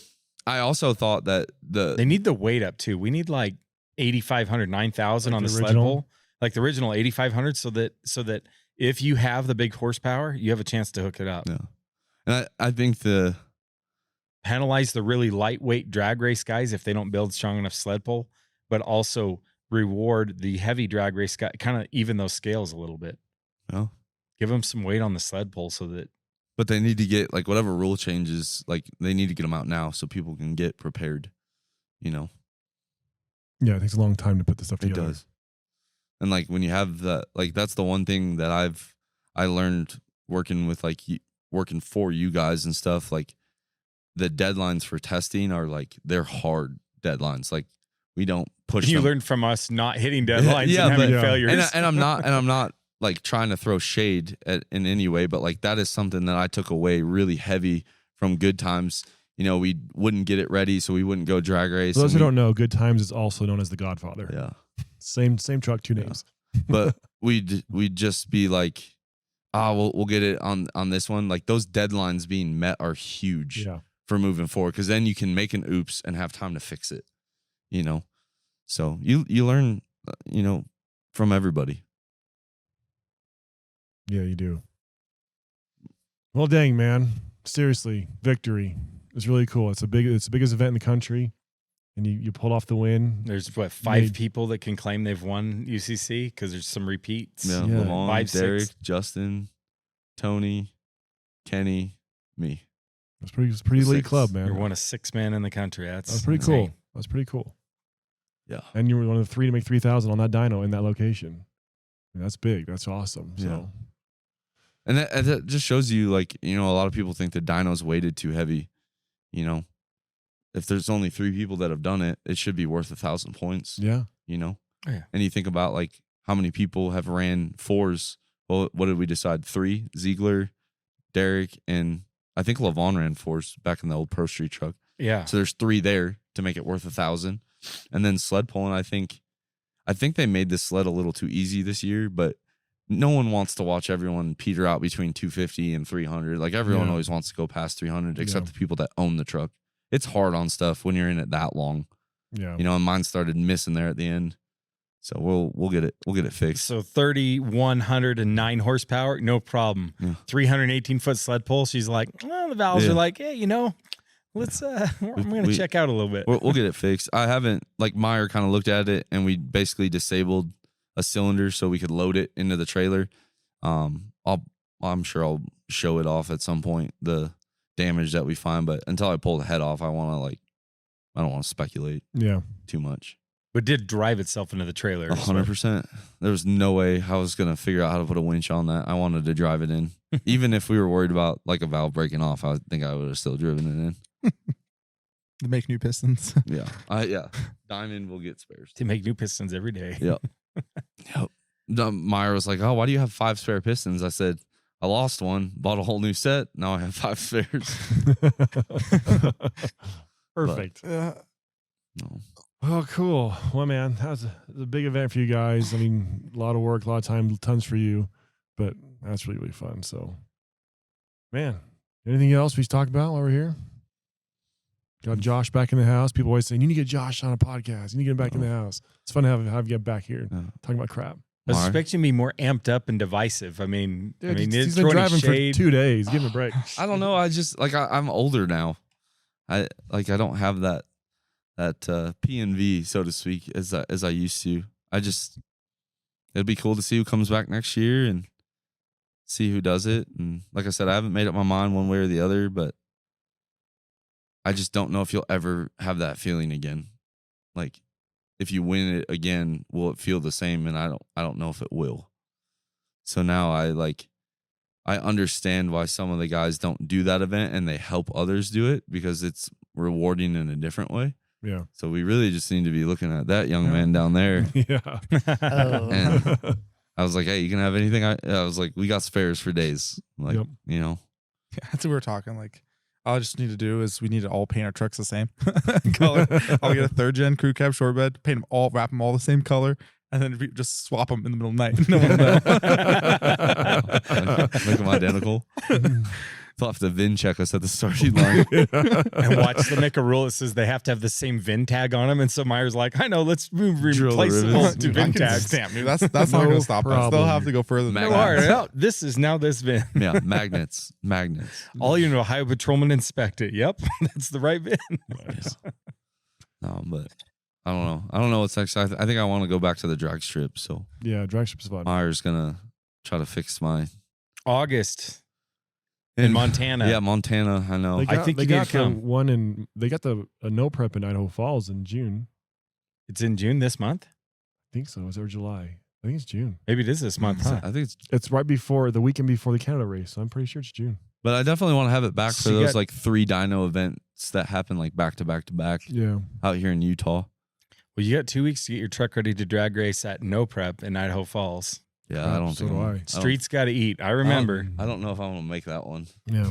I also thought that they need the weight up too. We need like 8,500, 9,000 on the sled pull, like the original 8,500, so that if you have the big horsepower, you have a chance to hook it up. Yeah. And I think penalize the really lightweight drag race guys if they don't build strong enough sled pull, but also reward the heavy drag race guy, kind of even those scales a little bit. Yeah. Give them some weight on the sled pull so that. But they need to get like whatever rule changes, like they need to get them out now so people can get prepared, you know? Yeah, it takes a long time to put this stuff together. It does. And like when you have that, like that's the one thing that I learned working with like working for you guys and stuff, like the deadlines for testing are like they're hard deadlines. Like we don't push. You learned from us not hitting deadlines and having failures. And I'm not like trying to throw shade in any way, but like that is something that I took away really heavy from Good Times. You know, we wouldn't get it ready, so we wouldn't go drag race. For those who don't know, Good Times is also known as the Godfather. Yeah, same truck, 2 names. But we'd just be like. We'll get it on this one. Like those deadlines being met are huge for moving forward because then you can make an oops and have time to fix it, you know? So you learn, you know, from everybody. Yeah, you do. Well, dang, man. Seriously, victory. It's really cool. It's the biggest event in the country. And you pulled off the win. There's 5 people that can claim they've won UCC because there's some repeats. Yeah, Lamont, 5, Derek, 6. Justin, Tony, Kenny, me. It's pretty elite club, man. You're one of 6 men in the country. That's pretty cool. That's pretty cool. Yeah, and you were one of the 3 to make 3,000 on that dyno in that location. I mean, that's big. That's awesome. So, yeah. And that just shows you, like, you know, a lot of people think the dyno's weighted too heavy, you know. If there's only 3 people that have done it, it should be worth 1,000 points. Yeah. You know? Yeah. And you think about like how many people have ran 4s. Well, what did we decide? 3? Ziegler, Derek, and I think Levon ran 4s back in the old Pro Street truck. Yeah. So there's 3 there to make it worth 1,000. And then sled pulling, I think they made this sled a little too easy this year, but no one wants to watch everyone peter out between 250 and 300. Like everyone always wants to go past 300 except the people that own the truck. It's hard on stuff when you're in it that long. Yeah. You know, and mine started missing there at the end. So we'll get it. We'll get it fixed. So 3,109 horsepower, no problem. Yeah. 318-foot sled pull. She's like, well, the valves are like, hey, you know, let's I'm gonna check out a little bit. We'll get it fixed. I haven't, like, Meyer kind of looked at it and we basically disabled a cylinder so we could load it into the trailer. I'm sure I'll show it off at some point, the damage that we find, but until I pull the head off, I don't want to speculate too much. But did drive itself into the trailer. 100%. There was no way I was going to figure out how to put a winch on that. I wanted to drive it in. Even if we were worried about like a valve breaking off, I think I would have still driven it in. To make new pistons. Yeah. Diamond will get spares. To make new pistons every day. Yep. Meyer was like, oh, why do you have 5 spare pistons? I said, I lost one, bought a whole new set. Now I have 5 spares. Perfect. No. Oh, cool. Well, man, that was a big event for you guys. I mean, a lot of work, a lot of time, tons for you, but that's really, really fun. So, man, anything else we should talk about while we're here? Got Josh back in the house. People always saying, you need to get Josh on a podcast. You need to get him back in the house. It's fun to have you get back here talking about crap. I was expecting to be more amped up and divisive. I mean, Dude, it's he's been driving shade. for 2 days. Give him a break. I don't know. I just like I'm older now. I don't have that P&V, so to speak, as I used to. It'd be cool to see who comes back next year and see who does it. And like I said, I haven't made up my mind one way or the other, but I just don't know if you'll ever have that feeling again. Like, if you win it again, will it feel the same? And I don't know if it will. So now I understand why some of the guys don't do that event and they help others do it because it's rewarding in a different way. Yeah. So we really just need to be looking at that young man down there. Yeah. And I was like, hey, you can have anything. I was like, we got spares for days. Like, you know. Yeah, that's what we were talking. Like, all I just need to do is we need to all paint our trucks the same color. I'll get a 3rd gen crew cab short bed, paint them all, wrap them all the same color, and then just swap them in the middle of the night. No one will know. Make them identical. They'll have to VIN check us at the starting line. And watch them make a rule that says they have to have the same VIN tag on them. And so Meyer's like, I know, let's replace them all to Dude, I VIN can tags. stamp, dude. That's not going to stop us. They'll have to go further than No, that. all right, no, this is now this VIN. Yeah, magnets. All you know, Ohio patrolman inspect it. Yep, that's the right VIN. No, but I don't know. I don't know what's next. I think I want to go back to the drag strip. So Yeah, drag strip's fun. Meyer's gonna try to fix my August in Montana. Yeah, Montana. I know. They got, I think they you need got to the come. one in. They got the no prep in Idaho Falls in June. It's in June this month. I think so. It's or July. I think it's June. Maybe it is this month. Huh. I think it's. It's right before the weekend before the Canada race. So I'm pretty sure it's June. But I definitely want to have it back for So you those got- like 3 dyno events that happen like back to back to back Yeah. out here in Utah. Well, you got 2 weeks to get your truck ready to drag race at No Prep in Idaho Falls. Yeah, I don't So think do I'm- I. don't- Streets got to eat. I remember. I don't know if I'm gonna make that one. Yeah.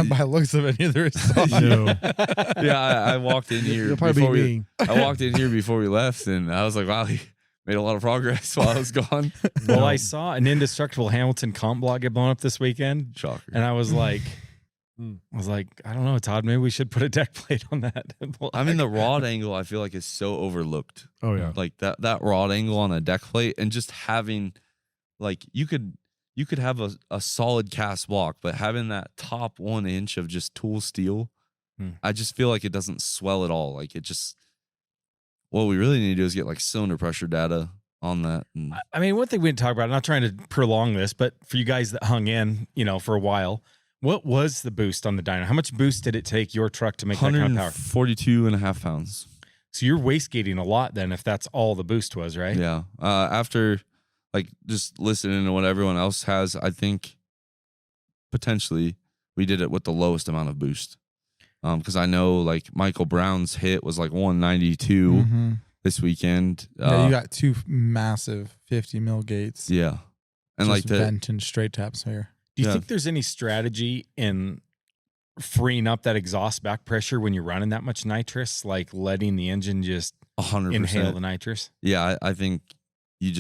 By looks of it, neither is No. Yeah, I walked in here You'll probably before be we. me. I walked in here before we left, and I was like, "Wow, he made a lot of progress while I was gone." Well, I saw an indestructible Hamilton comp block get blown up this weekend, Shocker. and I was like, Hmm. I don't know, Todd. Maybe we should put a deck plate on that. I mean, the rod angle I feel like is so overlooked. Oh yeah. Like that rod angle on a deck plate, and just having, like, you could have a solid cast block, but having that top 1 inch of just tool steel, I just feel like it doesn't swell at all. Like it just. What we really need to do is get like cylinder pressure data on that. And I mean, one thing we didn't talk about, I'm not trying to prolong this, but for you guys that hung in, for a while, what was the boost on the dyno? How much boost did it take your truck to make that kind of power? 142.5 pounds. So you're wastegating a lot then if that's all the boost was, right? Yeah. After like just listening to what everyone else has, I think potentially we did it with the lowest amount of boost. Because I know like Michael Brown's hit was like 192 Mhm. this weekend. Yeah, you got 2 massive 50 mil gates. Yeah. And Just like the vent and straight taps here. Do you Yeah. think there's any strategy in freeing up that exhaust back pressure when you're running that much nitrous, like letting the engine just 100%. inhale the nitrous? Yeah, I think you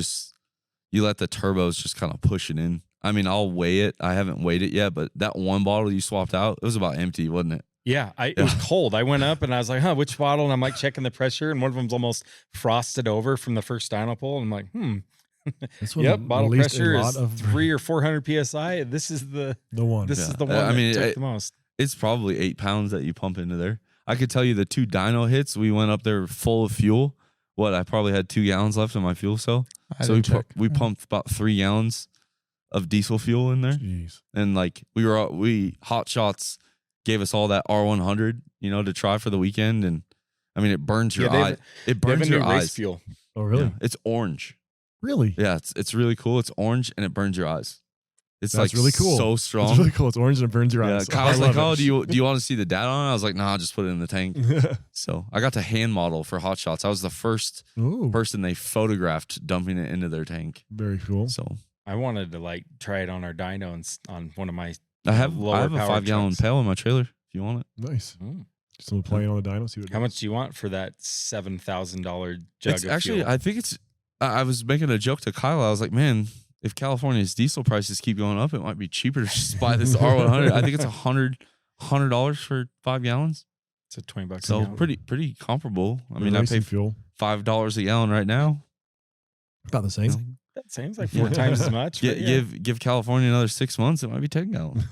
let the turbos just kind of push it in. I mean, I'll weigh it. I haven't weighed it yet, but that one bottle you swapped out, it was about empty, wasn't it? Yeah, it was cold. I went up and I was like, which bottle? And I'm like checking the pressure, and one of them's almost frosted over from the first dyno pull. And I'm like, This one yep, bottle released a pressure lot is of 300 or 400 psi. This is the one. this Yeah. is the one I mean, that took the most. It's probably 8 pounds that you pump into there. I could tell you the 2 dyno hits, we went up there full of fuel. I probably had 2 gallons left in my fuel cell. So we pumped about 3 gallons of diesel fuel in there. Jeez. And like we Hot Shots gave us all that R100, to try for the weekend. And I mean, it burns your eye. It They have burns a new your race eyes. fuel. Oh really? Yeah, it's orange. Really? Yeah, it's really cool. It's orange and it burns your eyes. It's That's like really cool. so strong. It's really cool. It's orange and it burns your Yeah, eyes. Kyle's I like, love "Oh, it. do you want to see the data on it?" I was like, "Nah, just put it in the tank." So I got to hand model for Hot Shots. I was the first Ooh, person they photographed dumping it into their tank. very cool. So I wanted to try it on our dyno and on one of my. I have Lower a power 5-gallon trucks. pail in my trailer. If you want it, Nice. Mm. Just a little playing on the dyno. See what it How does. much do you want for that $7,000 jug it's of actually. fuel? I think it's. I was making a joke to Kyle. I was like, "Man, if California's diesel prices keep going up, it might be cheaper to just buy this R100. I think it's $100 for 5 gallons. It's a $20 a So gallon. pretty comparable. I The mean, I racing pay fuel. $5 a gallon right now. About the same. That seems like 4 times as much. but yeah. Give California another 6 months, it might be 10 gallons.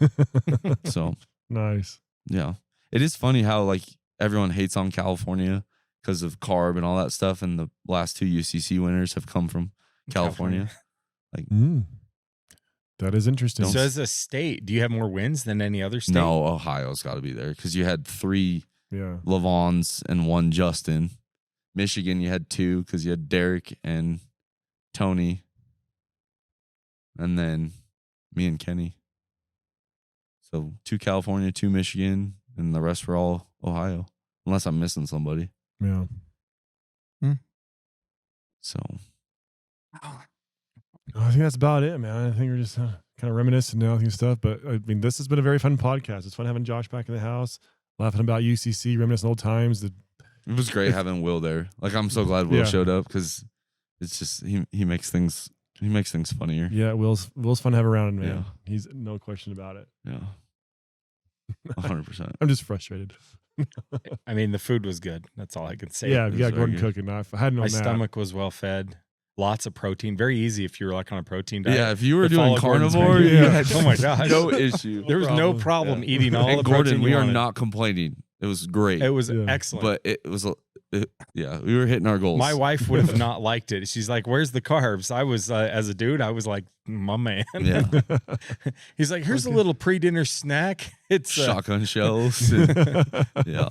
So Nice. yeah, it is funny how like everyone hates on California because of carb and all that stuff, and the last 2 UCC winners have come from California. Like, that is interesting. So as a state, do you have more wins than any other state? no, Ohio's got to be there because you had 3 Yeah. Lavons and 1 Justin. Michigan, you had 2 because you had Derek and Tony, and then me and Kenny. So 2 California, 2 Michigan, and the rest were all Ohio, unless I'm missing somebody. Yeah. So I think that's about it, man. I think we're just kind of reminiscing now and stuff. But I mean, this has been a very fun podcast. It's fun having Josh back in the house, laughing about UCC, reminiscing old times. it was great having Will there. Like, I'm so glad Will showed up because it's just he makes things funnier. Yeah, Will's fun to have around, man. Yeah. He's no question about it. Yeah, 100%. I'm just frustrated. I mean, the food was good. That's all I can say. Yeah, It you got was Gordon very cooking. I hadn't known My that. stomach was well fed. Lots of protein. Very easy if you're like on a protein diet. Yeah, if you were To doing follow Gordon's carnivore, menu. you Yeah. had Oh my gosh. no issue. There was no problem eating all And the Gordon, protein we you are wanted. not complaining. It was great. It was Yeah. excellent. but it was we were hitting our goals. My wife would have not liked it. She's like, "Where's the carbs?" I was, as a dude, I was like, "My man." Yeah. He's like, "Here's a little pre-dinner snack." It's Shotgun shells. and- yeah.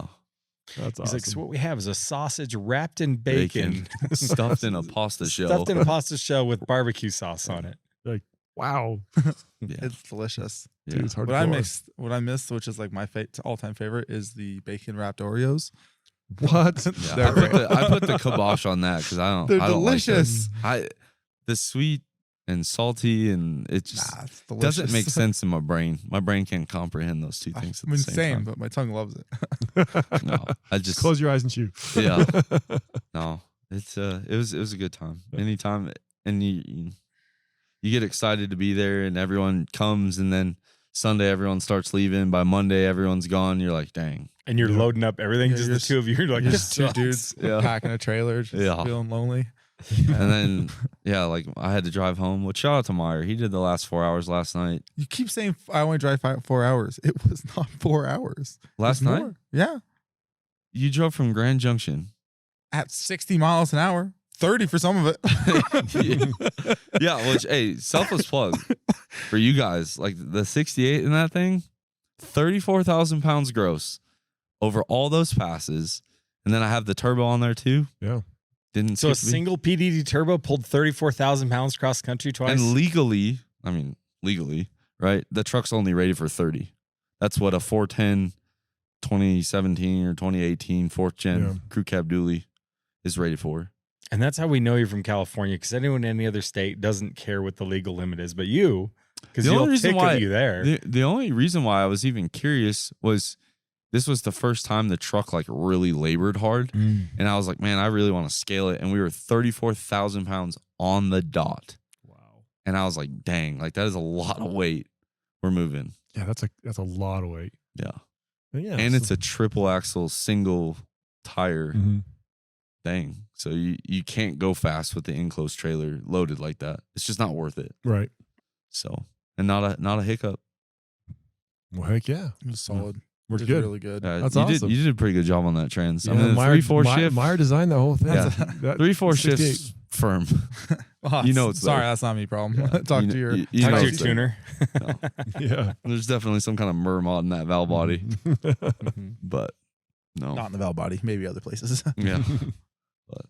That's He's awesome. like, "So what we have is a sausage wrapped in bacon, stuffed in a pasta shell. stuffed in a pasta shell with barbecue sauce on it." Wow. Yeah. It's delicious. Yeah. Dude, it's hard What to I missed, which is like my all-time favorite, is the bacon wrapped Oreos. What? Yeah, They're I put the kibosh on that because I don't. They're I don't delicious. Like them. The sweet and salty, and it just It's delicious. doesn't make sense in my brain. My brain can't comprehend those 2 things at I'm the same insane, time. but my tongue loves it. No, I just Close your eyes and chew. Yeah. No, it was a good time. Anytime, and you get excited to be there, and everyone comes, and then Sunday everyone starts leaving. By Monday everyone's gone. You're like, dang. And you're loading up everything, Yeah, just you're the 2 of you. You're like, You're "This just 2 sucks." dudes Yeah. packing a trailer, just Yeah. feeling lonely. And then like I had to drive home. Well, shout out to Meyer. He did the last 4 hours last night. You keep saying I only drive 4 hours. It was not 4 hours. Last It was night more. Yeah, you drove from Grand Junction. at 60 miles an hour, 30 for some of it. Yeah, which hey, selfless plug for you guys. Like the 68 in that thing, 34,000 pounds gross over all those passes, and then I have the turbo on there too. Yeah. Didn't So a skip me. single PDD turbo pulled 34,000 pounds cross country twice. And legally, right? The truck's only rated for 30. That's what a 410 2017 or 2018 4th gen Yeah. crew cab dually is rated for. And that's how we know you're from California, because anyone in any other state doesn't care what the legal limit is, but you, because The only you'll reason ticket why- you there. The only reason why I was even curious was this was the first time the truck like really labored hard. And I was like, man, I really want to scale it. And we were 34,000 pounds on the dot. Wow. And I was like, dang, like that is a lot of weight we're moving. Yeah, that's a lot of weight. Yeah. But yeah. And it's a triple axle single tire Mhm. thing. So you can't go fast with the enclosed trailer loaded like that. It's just not worth it. Right. So, and not a hiccup. Well, heck yeah. It was solid. Worked It was good. really good. That's you awesome. You did a pretty good job on that trans. Yeah, I mean, the Meyer, 3-4 shift. Meyer designed the whole thing. Yeah. That- 3-4 68. shifts firm. Oh, You know it's sorry, there. that's not me problem. Yeah. Talk You to your know- you Talk know to your it's there. tuner. No. Yeah. There's definitely some kind of mur mod in that valve body, but no. not in the valve body, maybe other places. Yeah. But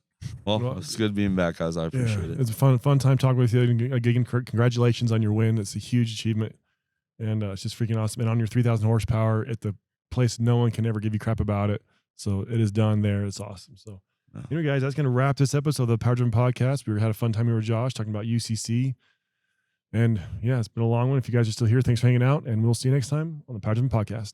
well, it's good being back, guys. I appreciate it. It's a fun time talking with you. Again, congratulations on your win. It's a huge achievement, and it's just freaking awesome. And on your 3,000 horsepower at the place no one can ever give you crap about it. So it is done there. It's awesome. So anyway, guys, that's going to wrap this episode of the Power Driven Podcast. We had a fun time here with Josh talking about UCC. And yeah, it's been a long one. If you guys are still here, thanks for hanging out, and we'll see you next time on the Power Driven Podcast.